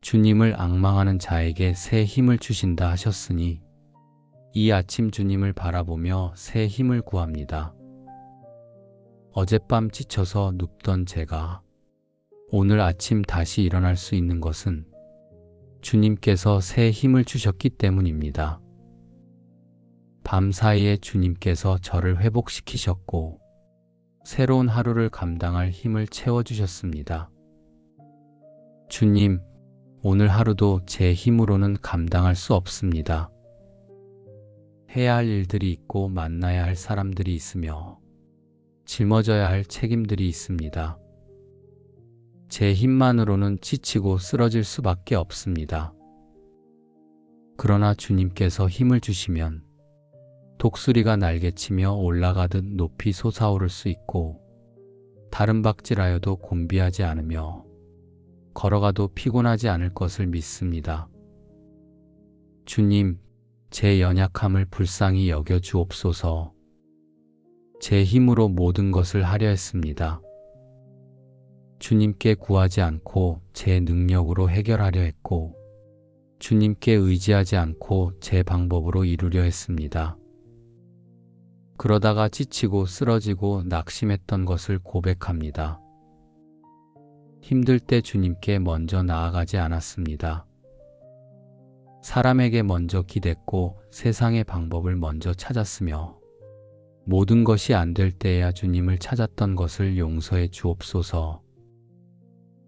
주님을 앙망하는 자에게 새 힘을 주신다 하셨으니, 이 아침 주님을 바라보며 새 힘을 구합니다. 어젯밤 지쳐서 눕던 제가 오늘 아침 다시 일어날 수 있는 것은 주님께서 새 힘을 주셨기 때문입니다. 밤 사이에 주님께서 저를 회복시키셨고, 새로운 하루를 감당할 힘을 채워주셨습니다. 주님, 오늘 하루도 제 힘으로는 감당할 수 없습니다. 해야 할 일들이 있고 만나야 할 사람들이 있으며, 짊어져야 할 책임들이 있습니다. 제 힘만으로는 지치고 쓰러질 수밖에 없습니다. 그러나 주님께서 힘을 주시면 독수리가 날개치며 올라가듯 높이 솟아오를 수 있고, 다른 박질하여도 곤비하지 않으며, 걸어가도 피곤하지 않을 것을 믿습니다. 주님, 제 연약함을 불쌍히 여겨 주옵소서. 제 힘으로 모든 것을 하려 했습니다. 주님께 구하지 않고 제 능력으로 해결하려 했고, 주님께 의지하지 않고 제 방법으로 이루려 했습니다. 그러다가 지치고 쓰러지고 낙심했던 것을 고백합니다. 힘들 때 주님께 먼저 나아가지 않았습니다. 사람에게 먼저 기댔고 세상의 방법을 먼저 찾았으며, 모든 것이 안 될 때에야 주님을 찾았던 것을 용서해 주옵소서.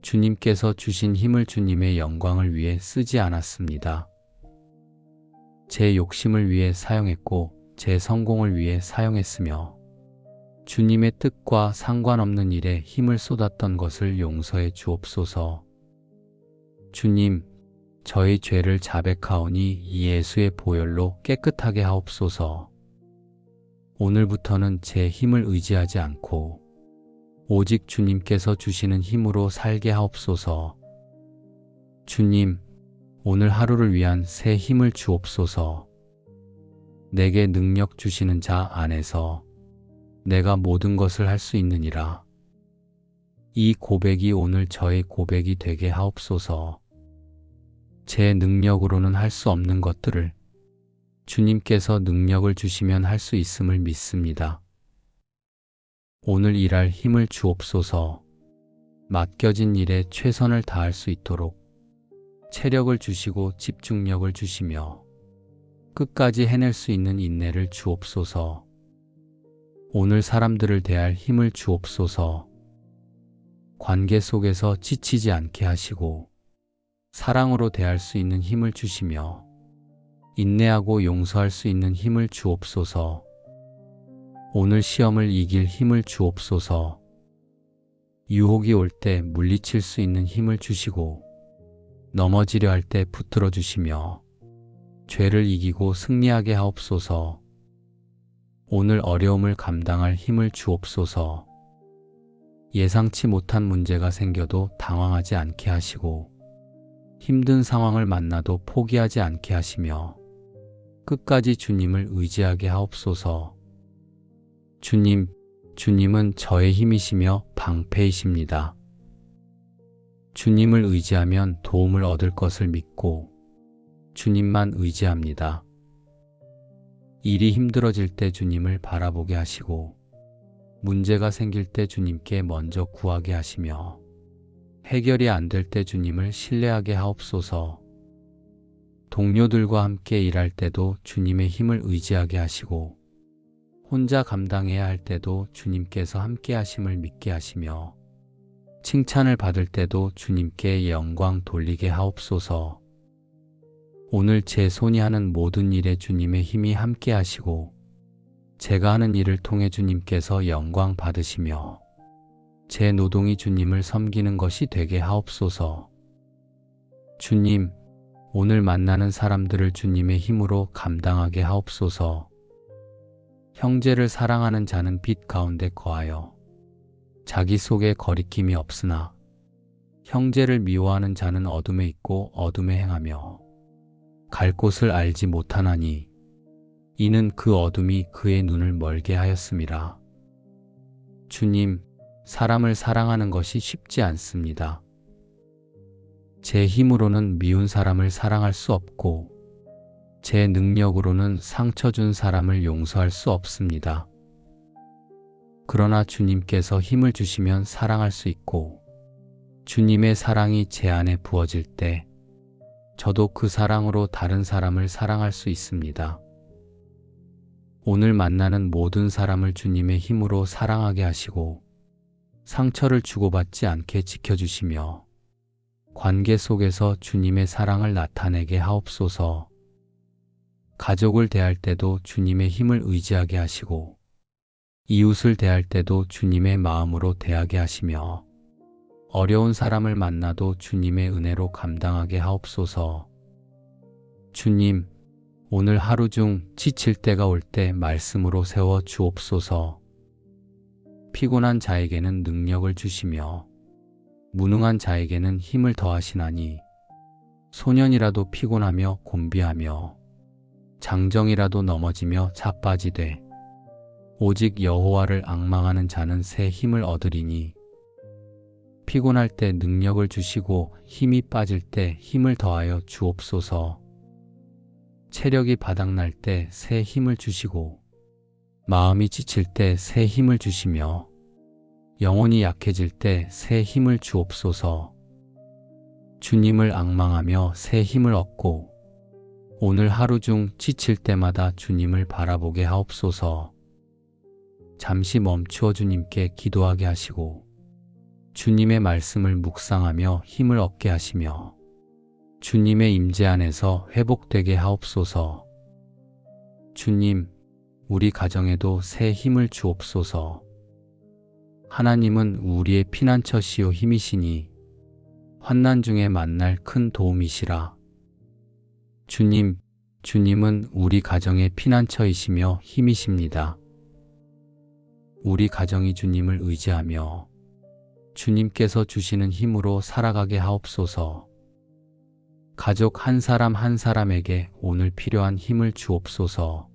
주님께서 주신 힘을 주님의 영광을 위해 쓰지 않았습니다. 제 욕심을 위해 사용했고, 제 성공을 위해 사용했으며 주님의 뜻과 상관없는 일에 힘을 쏟았던 것을 용서해 주옵소서. 주님, 저희 죄를 자백하오니 예수의 보혈로 깨끗하게 하옵소서. 오늘부터는 제 힘을 의지하지 않고 오직 주님께서 주시는 힘으로 살게 하옵소서. 주님, 오늘 하루를 위한 새 힘을 주옵소서. 내게 능력 주시는 자 안에서 내가 모든 것을 할 수 있느니라. 이 고백이 오늘 저의 고백이 되게 하옵소서. 제 능력으로는 할 수 없는 것들을 주님께서 능력을 주시면 할 수 있음을 믿습니다. 오늘 일할 힘을 주옵소서. 맡겨진 일에 최선을 다할 수 있도록 체력을 주시고 집중력을 주시며 끝까지 해낼 수 있는 인내를 주옵소서. 오늘 사람들을 대할 힘을 주옵소서. 관계 속에서 지치지 않게 하시고 사랑으로 대할 수 있는 힘을 주시며 인내하고 용서할 수 있는 힘을 주옵소서. 오늘 시험을 이길 힘을 주옵소서. 유혹이 올 때 물리칠 수 있는 힘을 주시고 넘어지려 할 때 붙들어 주시며 죄를 이기고 승리하게 하옵소서. 오늘 어려움을 감당할 힘을 주옵소서. 예상치 못한 문제가 생겨도 당황하지 않게 하시고 힘든 상황을 만나도 포기하지 않게 하시며 끝까지 주님을 의지하게 하옵소서. 주님, 주님은 저의 힘이시며 방패이십니다. 주님을 의지하면 도움을 얻을 것을 믿고 주님만 의지합니다. 일이 힘들어질 때 주님을 바라보게 하시고 문제가 생길 때 주님께 먼저 구하게 하시며 해결이 안 될 때 주님을 신뢰하게 하옵소서. 동료들과 함께 일할 때도 주님의 힘을 의지하게 하시고 혼자 감당해야 할 때도 주님께서 함께 하심을 믿게 하시며 칭찬을 받을 때도 주님께 영광 돌리게 하옵소서. 오늘 제 손이 하는 모든 일에 주님의 힘이 함께 하시고 제가 하는 일을 통해 주님께서 영광 받으시며 제 노동이 주님을 섬기는 것이 되게 하옵소서. 주님, 오늘 만나는 사람들을 주님의 힘으로 감당하게 하옵소서. 형제를 사랑하는 자는 빛 가운데 거하여 자기 속에 거리낌이 없으나 형제를 미워하는 자는 어둠에 있고 어둠에 행하며 갈 곳을 알지 못하나니 이는 그 어둠이 그의 눈을 멀게 하였음이라. 주님, 사람을 사랑하는 것이 쉽지 않습니다. 제 힘으로는 미운 사람을 사랑할 수 없고 제 능력으로는 상처 준 사람을 용서할 수 없습니다. 그러나 주님께서 힘을 주시면 사랑할 수 있고 주님의 사랑이 제 안에 부어질 때 저도 그 사랑으로 다른 사람을 사랑할 수 있습니다. 오늘 만나는 모든 사람을 주님의 힘으로 사랑하게 하시고 상처를 주고받지 않게 지켜주시며 관계 속에서 주님의 사랑을 나타내게 하옵소서. 가족을 대할 때도 주님의 힘을 의지하게 하시고 이웃을 대할 때도 주님의 마음으로 대하게 하시며 어려운 사람을 만나도 주님의 은혜로 감당하게 하옵소서. 주님, 오늘 하루 중 지칠 때가 올 때 말씀으로 세워 주옵소서. 피곤한 자에게는 능력을 주시며 무능한 자에게는 힘을 더하시나니 소년이라도 피곤하며 곤비하며 장정이라도 넘어지며 자빠지되 오직 여호와를 앙망하는 자는 새 힘을 얻으리니 피곤할 때 능력을 주시고 힘이 빠질 때 힘을 더하여 주옵소서. 체력이 바닥날 때 새 힘을 주시고 마음이 지칠 때 새 힘을 주시며 영혼이 약해질 때 새 힘을 주옵소서. 주님을 앙망하며 새 힘을 얻고 오늘 하루 중 지칠 때마다 주님을 바라보게 하옵소서. 잠시 멈추어 주님께 기도하게 하시고 주님의 말씀을 묵상하며 힘을 얻게 하시며 주님의 임재 안에서 회복되게 하옵소서. 주님, 우리 가정에도 새 힘을 주옵소서. 하나님은 우리의 피난처시요 힘이시니 환난 중에 만날 큰 도움이시라. 주님은 우리 가정의 피난처이시며 힘이십니다. 우리 가정이 주님을 의지하며 주님께서 주시는 힘으로 살아가게 하옵소서. 가족 한 사람 한 사람에게 오늘 필요한 힘을 주옵소서.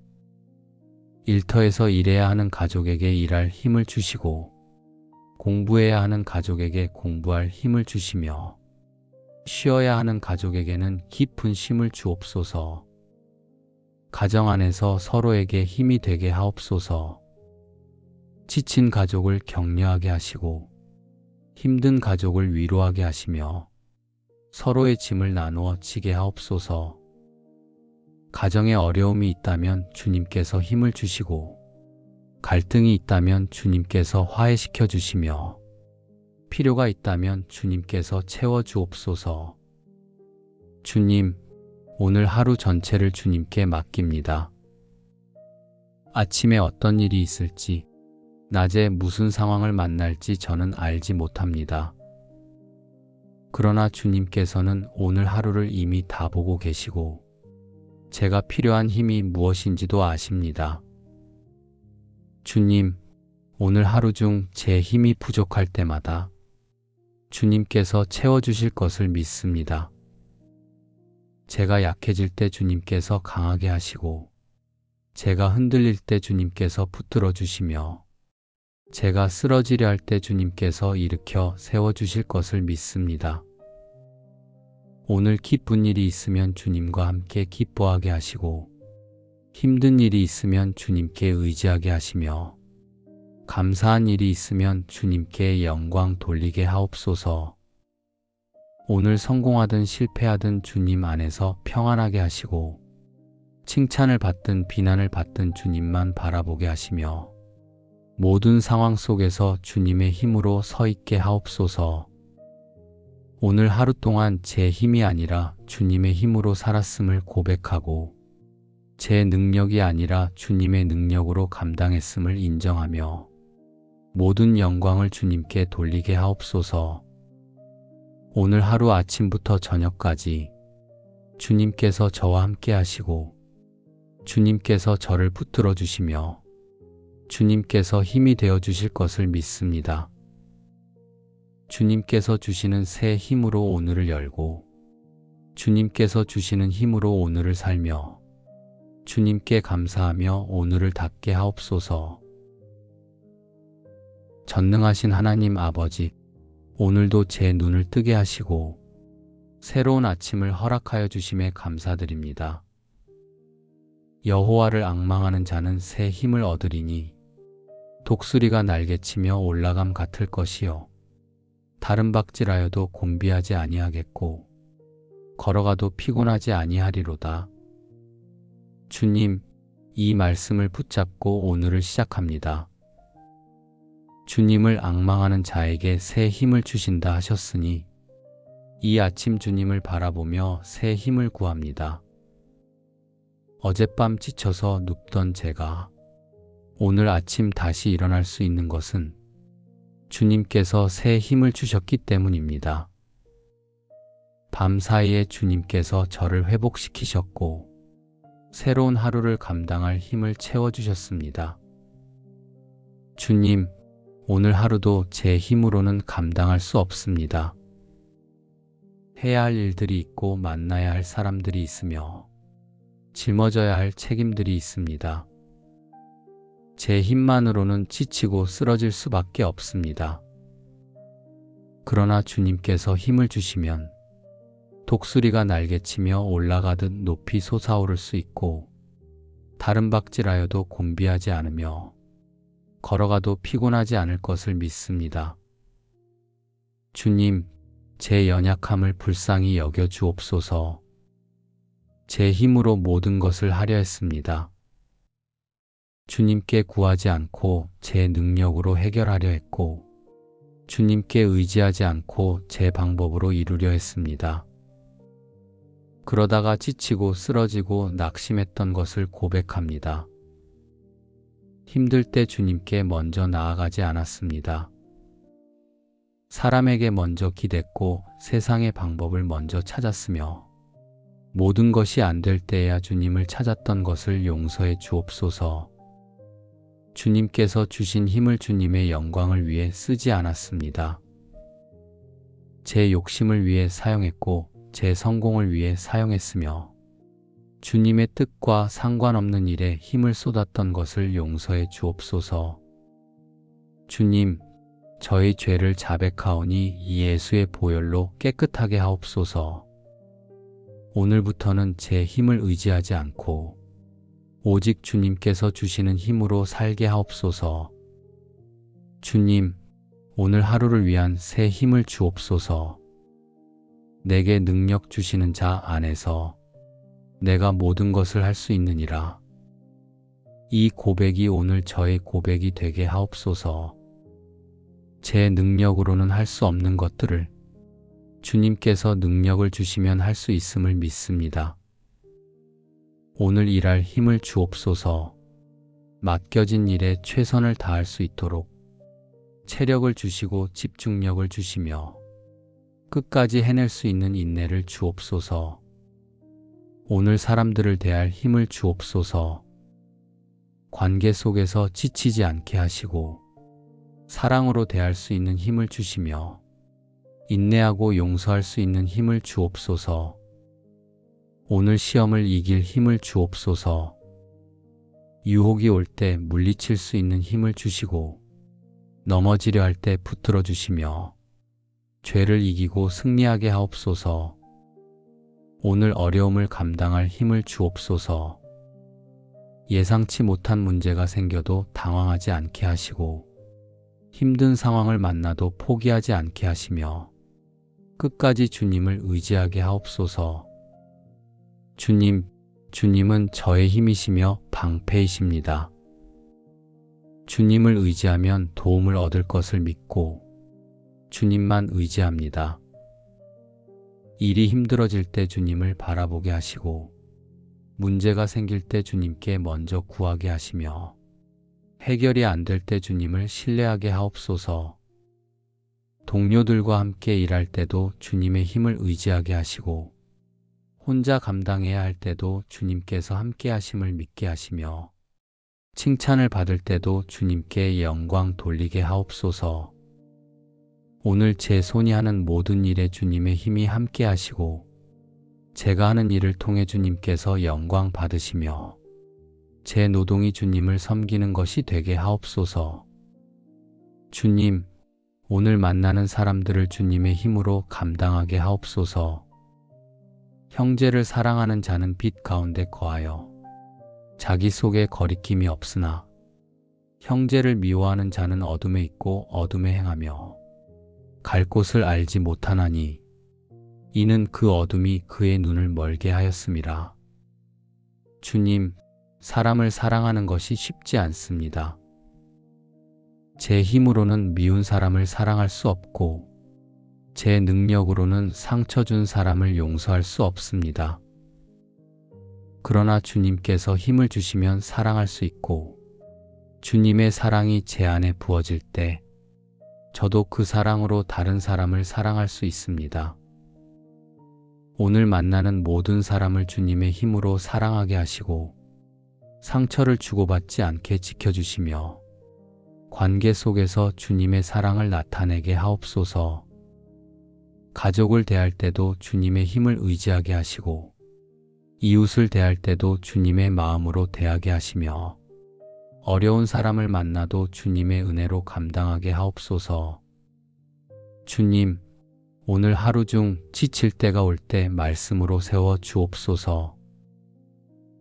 일터에서 일해야 하는 가족에게 일할 힘을 주시고 공부해야 하는 가족에게 공부할 힘을 주시며 쉬어야 하는 가족에게는 깊은 쉼을 주옵소서. 가정 안에서 서로에게 힘이 되게 하옵소서. 지친 가족을 격려하게 하시고 힘든 가족을 위로하게 하시며 서로의 짐을 나누어 지게 하옵소서. 가정에 어려움이 있다면 주님께서 힘을 주시고 갈등이 있다면 주님께서 화해시켜 주시며 필요가 있다면 주님께서 채워 주옵소서. 주님, 오늘 하루 전체를 주님께 맡깁니다. 아침에 어떤 일이 있을지, 낮에 무슨 상황을 만날지 저는 알지 못합니다. 그러나 주님께서는 오늘 하루를 이미 다 보고 계시고 제가 필요한 힘이 무엇인지도 아십니다. 주님, 오늘 하루 중 제 힘이 부족할 때마다 주님께서 채워주실 것을 믿습니다. 제가 약해질 때 주님께서 강하게 하시고 제가 흔들릴 때 주님께서 붙들어 주시며 제가 쓰러지려 할 때 주님께서 일으켜 세워주실 것을 믿습니다. 오늘 기쁜 일이 있으면 주님과 함께 기뻐하게 하시고 힘든 일이 있으면 주님께 의지하게 하시며 감사한 일이 있으면 주님께 영광 돌리게 하옵소서. 오늘 성공하든 실패하든 주님 안에서 평안하게 하시고 칭찬을 받든 비난을 받든 주님만 바라보게 하시며 모든 상황 속에서 주님의 힘으로 서 있게 하옵소서. 오늘 하루 동안 제 힘이 아니라 주님의 힘으로 살았음을 고백하고 제 능력이 아니라 주님의 능력으로 감당했음을 인정하며 모든 영광을 주님께 돌리게 하옵소서. 오늘 하루 아침부터 저녁까지 주님께서 저와 함께 하시고 주님께서 저를 붙들어 주시며 주님께서 힘이 되어 주실 것을 믿습니다. 주님께서 주시는 새 힘으로 오늘을 열고 주님께서 주시는 힘으로 오늘을 살며 주님께 감사하며 오늘을 닫게 하옵소서. 전능하신 하나님 아버지, 오늘도 제 눈을 뜨게 하시고 새로운 아침을 허락하여 주심에 감사드립니다. 여호와를 앙망하는 자는 새 힘을 얻으리니 독수리가 날개치며 올라감 같을 것이요 다른 박질하여도 곤비하지 아니하겠고 걸어가도 피곤하지 아니하리로다. 주님, 이 말씀을 붙잡고 오늘을 시작합니다. 주님을 앙망하는 자에게 새 힘을 주신다 하셨으니 이 아침 주님을 바라보며 새 힘을 구합니다. 어젯밤 지쳐서 눕던 제가 오늘 아침 다시 일어날 수 있는 것은 주님께서 새 힘을 주셨기 때문입니다. 밤 사이에 주님께서 저를 회복시키셨고 새로운 하루를 감당할 힘을 채워주셨습니다. 주님, 오늘 하루도 제 힘으로는 감당할 수 없습니다. 해야 할 일들이 있고 만나야 할 사람들이 있으며 짊어져야 할 책임들이 있습니다. 제 힘만으로는 지치고 쓰러질 수밖에 없습니다. 그러나 주님께서 힘을 주시면 독수리가 날개치며 올라가듯 높이 솟아오를 수 있고 다른 박질하여도 곤비하지 않으며 걸어가도 피곤하지 않을 것을 믿습니다. 주님, 제 연약함을 불쌍히 여겨 주옵소서. 제 힘으로 모든 것을 하려 했습니다. 주님께 구하지 않고 제 능력으로 해결하려 했고 주님께 의지하지 않고 제 방법으로 이루려 했습니다. 그러다가 지치고 쓰러지고 낙심했던 것을 고백합니다. 힘들 때 주님께 먼저 나아가지 않았습니다. 사람에게 먼저 기댔고 세상의 방법을 먼저 찾았으며 모든 것이 안 될 때에야 주님을 찾았던 것을 용서해 주옵소서. 주님께서 주신 힘을 주님의 영광을 위해 쓰지 않았습니다. 제 욕심을 위해 사용했고 제 성공을 위해 사용했으며 주님의 뜻과 상관없는 일에 힘을 쏟았던 것을 용서해 주옵소서. 주님, 저의 죄를 자백하오니 예수의 보혈로 깨끗하게 하옵소서. 오늘부터는 제 힘을 의지하지 않고 오직 주님께서 주시는 힘으로 살게 하옵소서. 주님, 오늘 하루를 위한 새 힘을 주옵소서. 내게 능력 주시는 자 안에서 내가 모든 것을 할 수 있느니라. 이 고백이 오늘 저의 고백이 되게 하옵소서. 제 능력으로는 할 수 없는 것들을 주님께서 능력을 주시면 할 수 있음을 믿습니다. 오늘 일할 힘을 주옵소서. 맡겨진 일에 최선을 다할 수 있도록 체력을 주시고 집중력을 주시며 끝까지 해낼 수 있는 인내를 주옵소서. 오늘 사람들을 대할 힘을 주옵소서. 관계 속에서 지치지 않게 하시고 사랑으로 대할 수 있는 힘을 주시며 인내하고 용서할 수 있는 힘을 주옵소서. 오늘 시험을 이길 힘을 주옵소서. 유혹이 올 때 물리칠 수 있는 힘을 주시고 넘어지려 할 때 붙들어 주시며 죄를 이기고 승리하게 하옵소서. 오늘 어려움을 감당할 힘을 주옵소서. 예상치 못한 문제가 생겨도 당황하지 않게 하시고 힘든 상황을 만나도 포기하지 않게 하시며 끝까지 주님을 의지하게 하옵소서. 주님, 주님은 저의 힘이시며 방패이십니다. 주님을 의지하면 도움을 얻을 것을 믿고 주님만 의지합니다. 일이 힘들어질 때 주님을 바라보게 하시고 문제가 생길 때 주님께 먼저 구하게 하시며 해결이 안 될 때 주님을 신뢰하게 하옵소서. 동료들과 함께 일할 때도 주님의 힘을 의지하게 하시고 혼자 감당해야 할 때도 주님께서 함께 하심을 믿게 하시며 칭찬을 받을 때도 주님께 영광 돌리게 하옵소서. 오늘 제 손이 하는 모든 일에 주님의 힘이 함께 하시고 제가 하는 일을 통해 주님께서 영광 받으시며 제 노동이 주님을 섬기는 것이 되게 하옵소서. 주님, 오늘 만나는 사람들을 주님의 힘으로 감당하게 하옵소서. 형제를 사랑하는 자는 빛 가운데 거하여 자기 속에 거리낌이 없으나 형제를 미워하는 자는 어둠에 있고 어둠에 행하며 갈 곳을 알지 못하나니 이는 그 어둠이 그의 눈을 멀게 하였음이라. 주님, 사람을 사랑하는 것이 쉽지 않습니다. 제 힘으로는 미운 사람을 사랑할 수 없고 제 능력으로는 상처 준 사람을 용서할 수 없습니다. 그러나 주님께서 힘을 주시면 사랑할 수 있고 주님의 사랑이 제 안에 부어질 때 저도 그 사랑으로 다른 사람을 사랑할 수 있습니다. 오늘 만나는 모든 사람을 주님의 힘으로 사랑하게 하시고 상처를 주고받지 않게 지켜주시며 관계 속에서 주님의 사랑을 나타내게 하옵소서. 가족을 대할 때도 주님의 힘을 의지하게 하시고 이웃을 대할 때도 주님의 마음으로 대하게 하시며 어려운 사람을 만나도 주님의 은혜로 감당하게 하옵소서. 주님, 오늘 하루 중 지칠 때가 올 때 말씀으로 세워 주옵소서.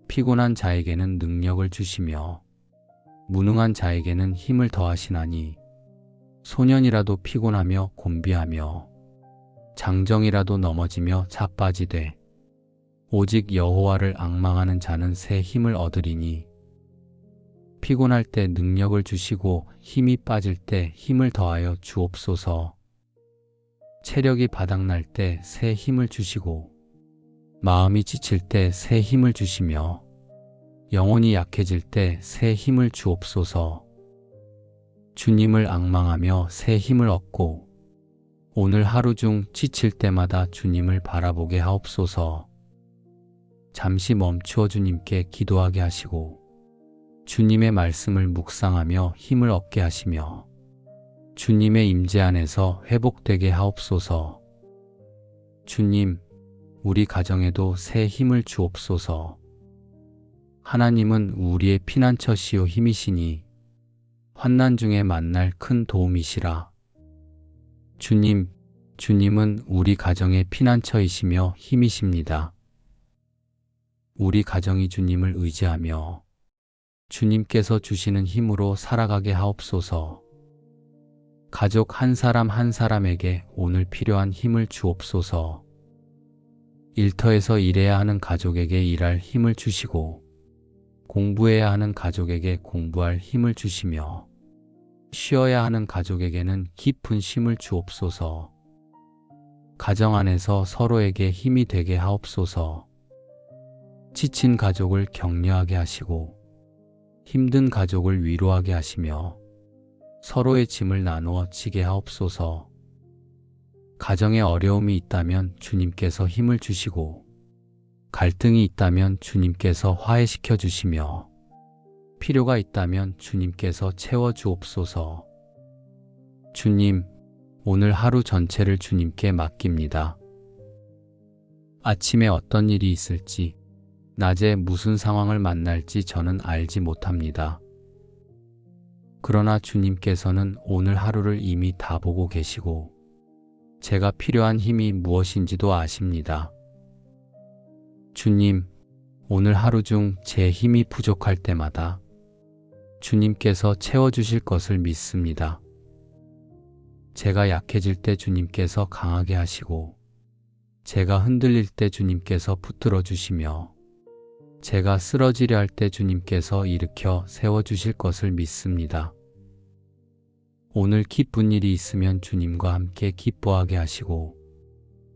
피곤한 자에게는 능력을 주시며 무능한 자에게는 힘을 더하시나니 소년이라도 피곤하며 곤비하며 장정이라도 넘어지며 자빠지되 오직 여호와를 앙망하는 자는 새 힘을 얻으리니 피곤할 때 능력을 주시고 힘이 빠질 때 힘을 더하여 주옵소서. 체력이 바닥날 때 새 힘을 주시고 마음이 지칠 때 새 힘을 주시며 영혼이 약해질 때 새 힘을 주옵소서. 주님을 앙망하며 새 힘을 얻고 오늘 하루 중 지칠 때마다 주님을 바라보게 하옵소서. 잠시 멈추어 주님께 기도하게 하시고 주님의 말씀을 묵상하며 힘을 얻게 하시며 주님의 임재 안에서 회복되게 하옵소서. 주님, 우리 가정에도 새 힘을 주옵소서. 하나님은 우리의 피난처시요 힘이시니 환난 중에 만날 큰 도움이시라. 주님, 주님은 우리 가정의 피난처이시며 힘이십니다. 우리 가정이 주님을 의지하며 주님께서 주시는 힘으로 살아가게 하옵소서. 가족 한 사람 한 사람에게 오늘 필요한 힘을 주옵소서. 일터에서 일해야 하는 가족에게 일할 힘을 주시고 공부해야 하는 가족에게 공부할 힘을 주시며 쉬어야 하는 가족에게는 깊은 쉼을 주옵소서. 가정 안에서 서로에게 힘이 되게 하옵소서. 지친 가족을 격려하게 하시고 힘든 가족을 위로하게 하시며 서로의 짐을 나누어 지게 하옵소서. 가정에 어려움이 있다면 주님께서 힘을 주시고 갈등이 있다면 주님께서 화해시켜 주시며 필요가 있다면 주님께서 채워 주옵소서. 주님, 오늘 하루 전체를 주님께 맡깁니다. 아침에 어떤 일이 있을지, 낮에 무슨 상황을 만날지 저는 알지 못합니다. 그러나 주님께서는 오늘 하루를 이미 다 보고 계시고 제가 필요한 힘이 무엇인지도 아십니다. 주님, 오늘 하루 중 제 힘이 부족할 때마다 주님께서 채워주실 것을 믿습니다. 제가 약해질 때 주님께서 강하게 하시고 제가 흔들릴 때 주님께서 붙들어 주시며 제가 쓰러지려 할 때 주님께서 일으켜 세워주실 것을 믿습니다. 오늘 기쁜 일이 있으면 주님과 함께 기뻐하게 하시고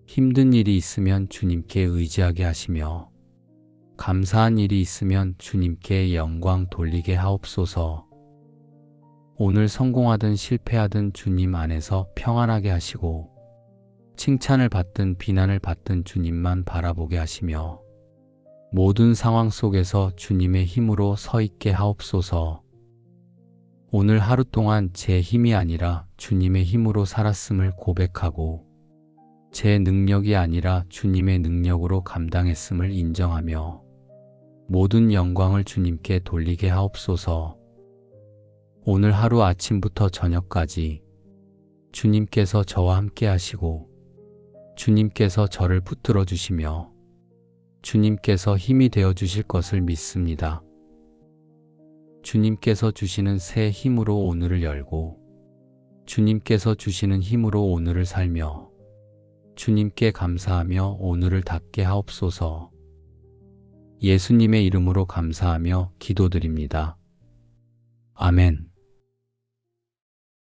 힘든 일이 있으면 주님께 의지하게 하시며 감사한 일이 있으면 주님께 영광 돌리게 하옵소서. 오늘 성공하든 실패하든 주님 안에서 평안하게 하시고 칭찬을 받든 비난을 받든 주님만 바라보게 하시며 모든 상황 속에서 주님의 힘으로 서 있게 하옵소서. 오늘 하루 동안 제 힘이 아니라 주님의 힘으로 살았음을 고백하고 제 능력이 아니라 주님의 능력으로 감당했음을 인정하며 모든 영광을 주님께 돌리게 하옵소서. 오늘 하루 아침부터 저녁까지 주님께서 저와 함께 하시고 주님께서 저를 붙들어 주시며 주님께서 힘이 되어 주실 것을 믿습니다. 주님께서 주시는 새 힘으로 오늘을 열고 주님께서 주시는 힘으로 오늘을 살며 주님께 감사하며 오늘을 닫게 하옵소서. 예수님의 이름으로 감사하며 기도드립니다. 아멘.